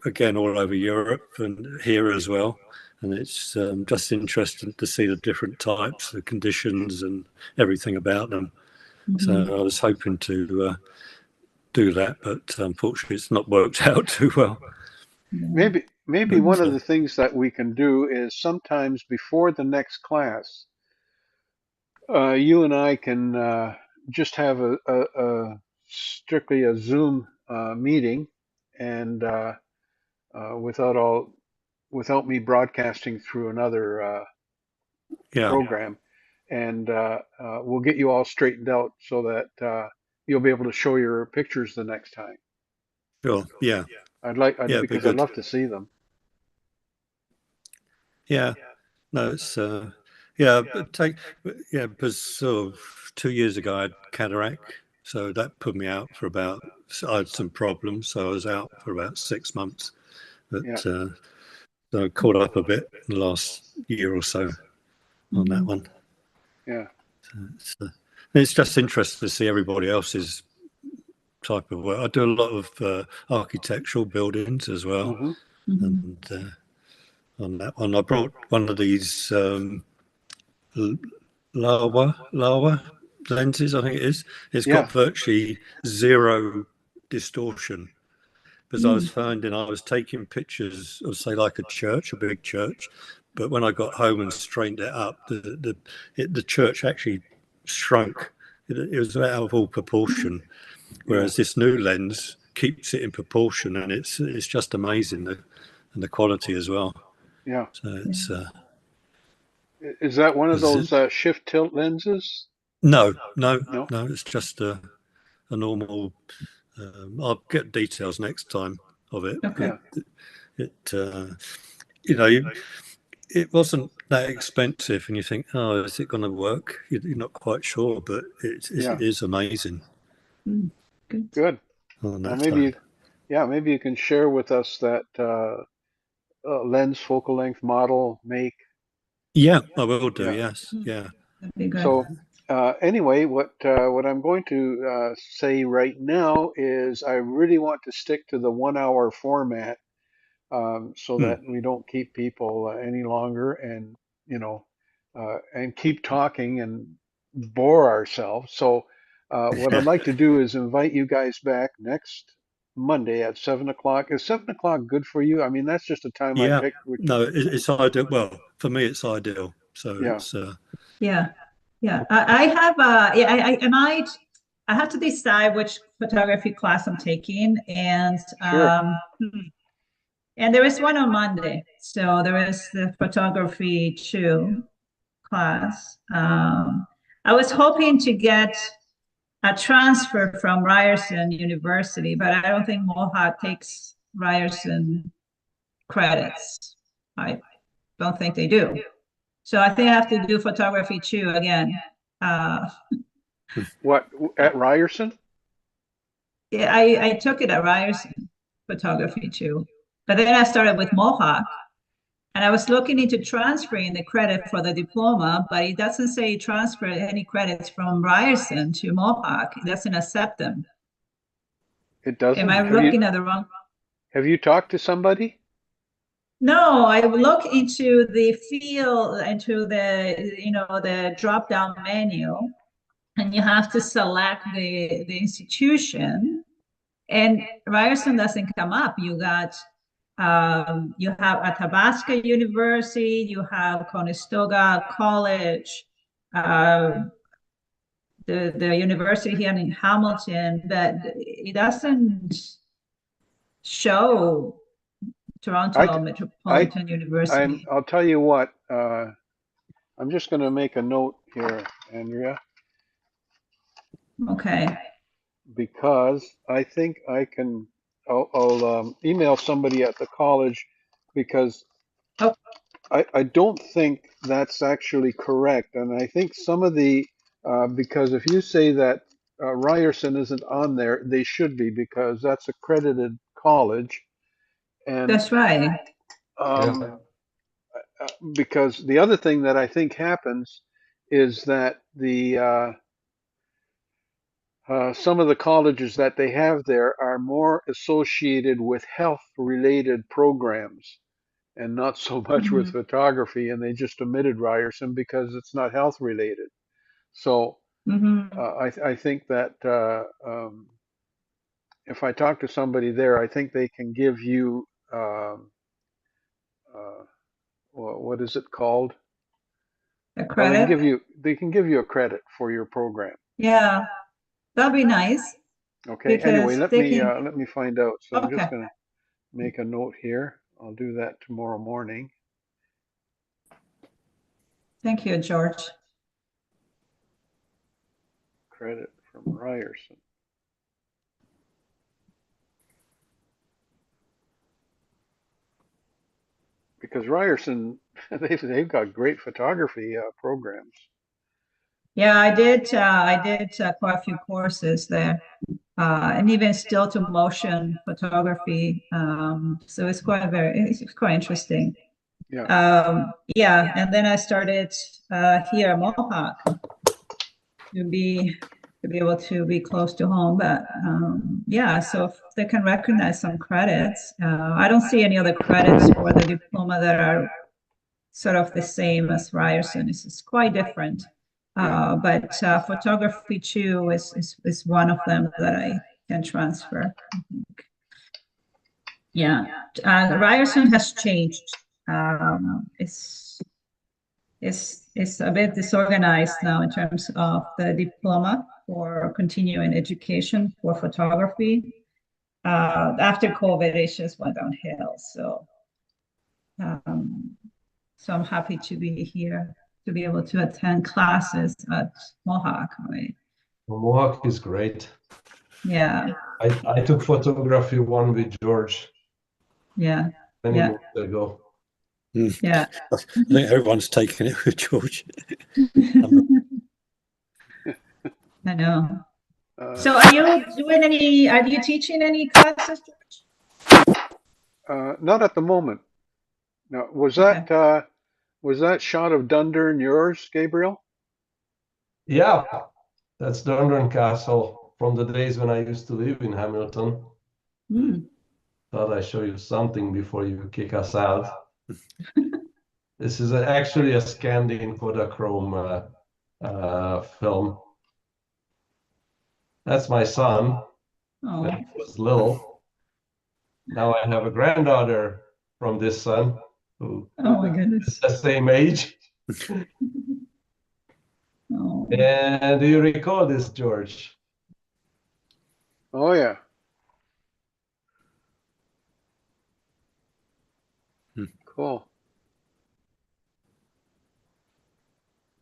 again, all over Europe and here as well. And it's just interesting to see the different types, the conditions and everything about them. So I was hoping to do that, but unfortunately it's not worked out too well. maybe one of the things that we can do is sometimes before the next class, you and I can just have a strictly a Zoom meeting, and without me broadcasting through another Yeah, program, and we'll get you all straightened out so that you'll be able to show your pictures the next time. sure. Yeah, yeah, it'd be Because I'd good. love to see them. Yeah, no, it's yeah, but yeah, because 2 years ago I had cataract, so that put me out for about. I had some problems, so I was out for about 6 months. But Yeah, so I caught up a bit in the last year or so on that one. yeah. It's just interesting to see everybody else's type of work. I do a lot of architectural buildings as well, Hmm. and on that one I brought one of these. Laowa lenses, I think it is. It's Yeah. got virtually zero distortion because I was finding I was taking pictures of, say, like a church, a big church, But when I got home and straightened it up, the church actually shrunk. It was out of all proportion. Whereas this new lens keeps it in proportion, and it's just amazing, and the quality as well. Yeah. So it's Is that one of is those shift tilt lenses? no. No. It's just a normal. I'll get details next time of it. Okay. You know, it wasn't that expensive, and you think, oh, is it going to work? You're not quite sure, but it is amazing. Good. Good. On Well, that maybe side. maybe you can share with us that lens, focal length, model, make. Yeah, I will do. Yeah. Yes, yeah. That'd be good. So anyway, what I'm going to say right now is I really want to stick to the 1 hour format, so that we don't keep people any longer, and and keep talking and bore ourselves. So what I'd like to do is invite you guys back next Monday at 7 o'clock. Is 7 o'clock good for you? I mean, that's just a time I Yeah, picked. Which, no, it's ideal. Well, for me, it's ideal. So yeah, it's Yeah. I have I have to decide which photography class I'm taking, and sure. and there is one on Monday. So there is the photography 2 class. I was hoping to get a transfer from Ryerson University, but I don't think Mohawk takes Ryerson credits. I don't think they do. So I think I have to do photography 2 again. What, at Ryerson? Yeah, I took it at Ryerson photography 2, but then I started with Mohawk, and I was looking into transferring the credit for the diploma, but it doesn't say transfer any credits from Ryerson to Mohawk. It doesn't accept them. It Am doesn't. I looking at the wrong? Have you talked to somebody? No, I look into the field, into the the drop down menu, and you have to select the institution, and Ryerson doesn't come up. You have Athabasca University, you have Conestoga College, the university here in Hamilton, but it doesn't show Toronto Metropolitan University. I'll tell you what. I'm just going to make a note here, Andrea, Okay. because I think I can. I'll email somebody at the college, because Oh, I don't think that's actually correct, and I think some of the because if you say that Ryerson isn't on there, they should be, because that's accredited college, and that's right. um, because the other thing that I think happens is that the some of the colleges that they have there are more associated with health related programs and not so much with Mhm. photography, and they just omitted Ryerson because it's not health related. So Mhm. I think that if I talk to somebody there, I think they can give you uh, what is it called? A Well, credit? they can give you a credit for your program. Yeah, that'd be nice Okay. Anyway, because they can. let me find out. So I'm just Okay. going to make a note here. I'll do that tomorrow morning. Thank you, George. Credit from Ryerson. Because Ryerson, they've got great photography programs. Yeah, I did. I did quite a few courses there, and even still to motion photography. So it's quite interesting. Yeah. Yeah, and then I started here at Mohawk to be able to be close to home. But yeah, so if they can recognize some credits, I don't see any other credits for the diploma that are sort of the same as Ryerson. It's quite different. But photography 2 is one of them that I can transfer. Yeah, Ryerson has changed It's a bit disorganized now in terms of the diploma for continuing education for photography. After COVID, it just went downhill. So I'm happy to be here to be able to attend classes at Mohawk. Right? Mohawk is great. Yeah. I took photography one with Jorj Yeah. many months ago. Yeah. I think everyone's taken it with Jorj. I know. So are you teaching any classes, Jorj? Not at the moment. Now, was Okay. that shot of Dundurn yours, Gabriel? Yeah, that's Dundurn Castle from the days when I used to live in Hamilton. Thought I'd show you something before you kick us out. This is actually a scanned in Kodachrome film. That's my son when he was little. Now I have a granddaughter from this son who Oh my goodness. is the same age. Oh. And do you recall this, Jorj? Oh yeah. Cool.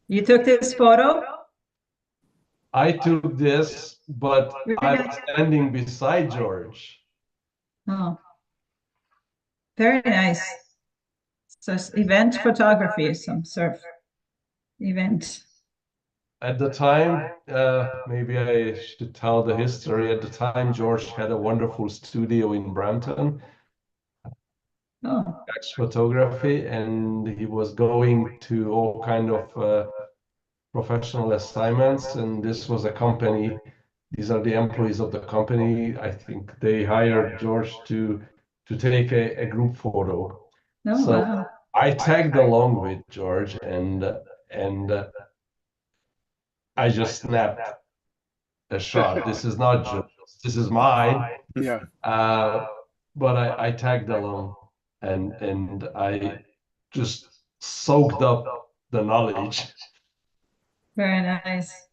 You took this photo? I took this, but I was standing beside Jorj. Oh, very nice. So it's event photography, some surf event. At the time, maybe I should tell the history. At the time, Jorj had a wonderful studio in Brampton, photography, and he was going to all kind of professional assignments. And this was a company. These are the employees of the company. I think they hired Jorj to take a group photo. Oh, So wow. I tagged along with Jorj, and I just snapped a shot. This is not Jorj. This is mine. Yeah. But I tagged along, and I just soaked up the knowledge. Very nice.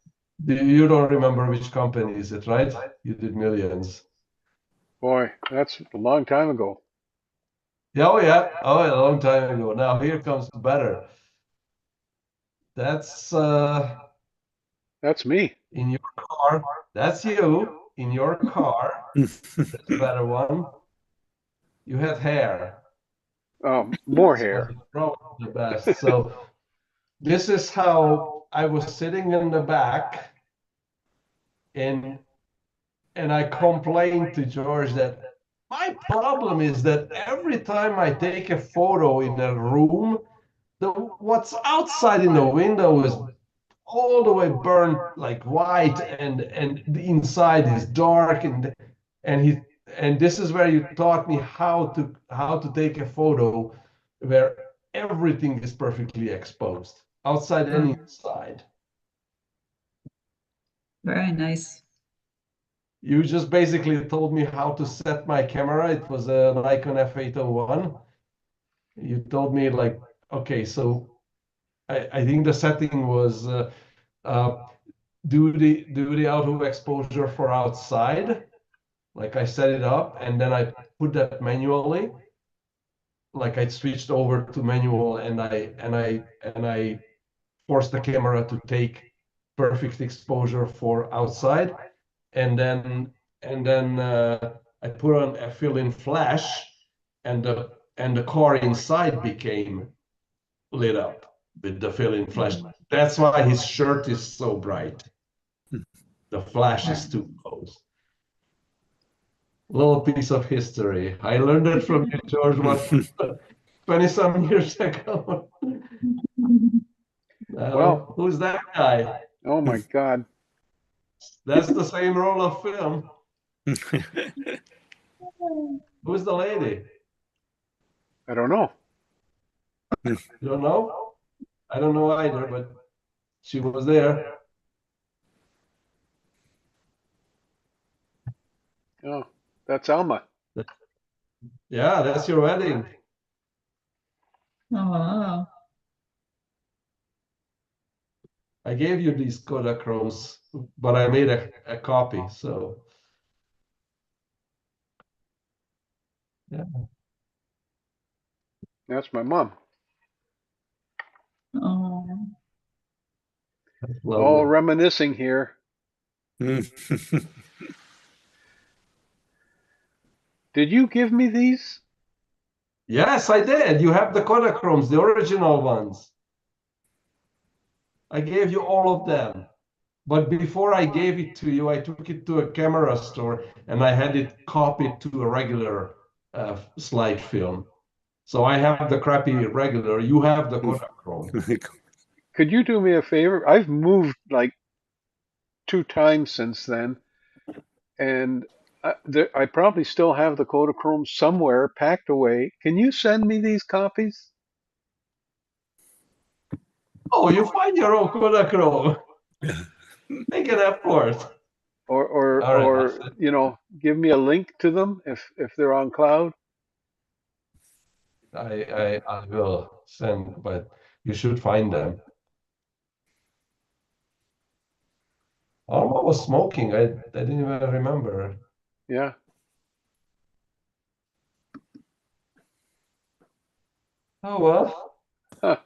You don't remember which company is it, right? You did millions. Boy, that's a long time ago. Yeah, oh yeah, oh a long time ago. Now here comes better. That's me. in your car. That's you in your car. That's a better one. You had hair. More This was hair. probably the best. So this is how I was sitting in the back, and I complained to Jorj that my problem is that every time I take a photo in a room, what's outside in the window is all the way burned like white, and the inside is dark, and this is where you taught me how to take a photo where everything is perfectly exposed, outside and inside. Very nice. You just basically told me how to set my camera. It was a Nikon F801. You told me like, okay, so I think the setting was do the auto exposure for outside. Like I set it up and then I put that manually. Like I switched over to manual, and I forced the camera to take perfect exposure for outside, and then I put on a fill-in flash, and the car inside became lit up with the fill-in flash. That's why his shirt is so bright. The flash is too close. Little piece of history. I learned it from you, Jorj, what 20 some years ago. Now, Well, who's that guy? oh my God. That's the same roll of film. Who's the lady? I don't know. You don't know? I don't know either, but she was there. Oh, that's Alma. Yeah, that's your wedding. Oh, I gave you these Kodachromes, but I made a copy. So yeah, That's my mom. oh. that's All lovely. reminiscing here. Mm. Did you give me these? Yes, I did. You have the Kodachromes, the original ones. I gave you all of them. But before I gave it to you, I took it to a camera store and I had it copied to a regular slide film. So I have the crappy regular. You have the Kodachrome. Could you do me a favor? I've moved like 2 times since then, and I probably still have the Kodachrome somewhere packed away. Can you send me these copies? Oh, you find your own Kodachrome. Make an effort. All right, Or give me a link to them if they're on cloud. I will send, but you should find them. Alma was smoking. I didn't even remember. Yeah. Oh well. Huh.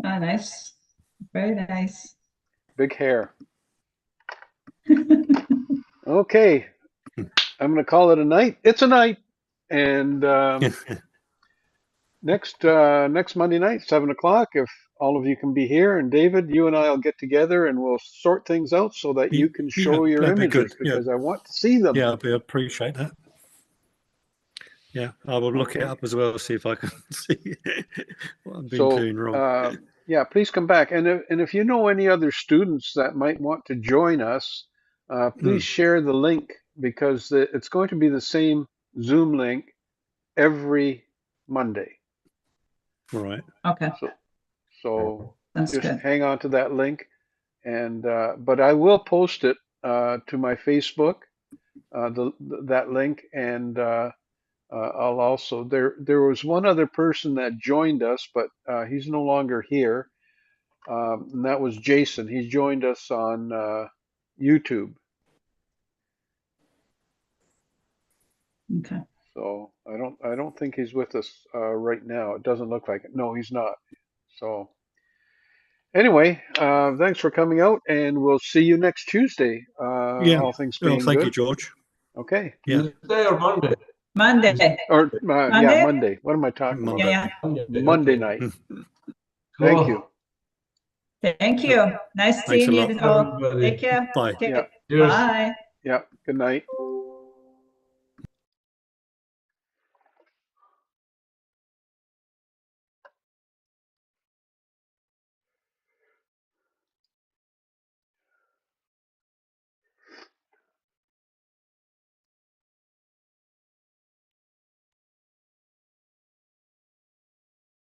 Ah, nice. Very nice. Big hair. Okay. I'm going to call it a night. It's a night. And next Monday night, 7 o'clock, if all of you can be here, and David, you and I'll get together and we'll sort things out so that you can Yeah, show your that'd be good. images because I want to see them. Yeah, I appreciate that. Yeah, I will look it up as well, see if I can see what I've been doing wrong. Yeah, please come back. And if you know any other students that might want to join us, please share the link because it's going to be the same Zoom link every Monday. Right. Okay, So that's just good. hang on to that link. And but I will post it to my Facebook, that link, and I'll also there was one other person that joined us, but he's no longer here, and that was Jason. He joined us on YouTube. Okay. So I don't think he's with us right now. It doesn't look like it. No, he's not. So anyway, thanks for coming out, and we'll see you next Tuesday. Yeah. All things Well, being thank you, good. George. Okay. Yeah. Tuesday or Monday? Monday. Or yeah, Monday? Monday. What am I talking about? Monday. Yeah, Monday Okay. night. Mm. Thank you. yeah. Thank you. Nice Thanks seeing a you lot. all. Everybody. Take care. Bye. Okay. Yeah. Cheers. Bye. Yeah. Good night.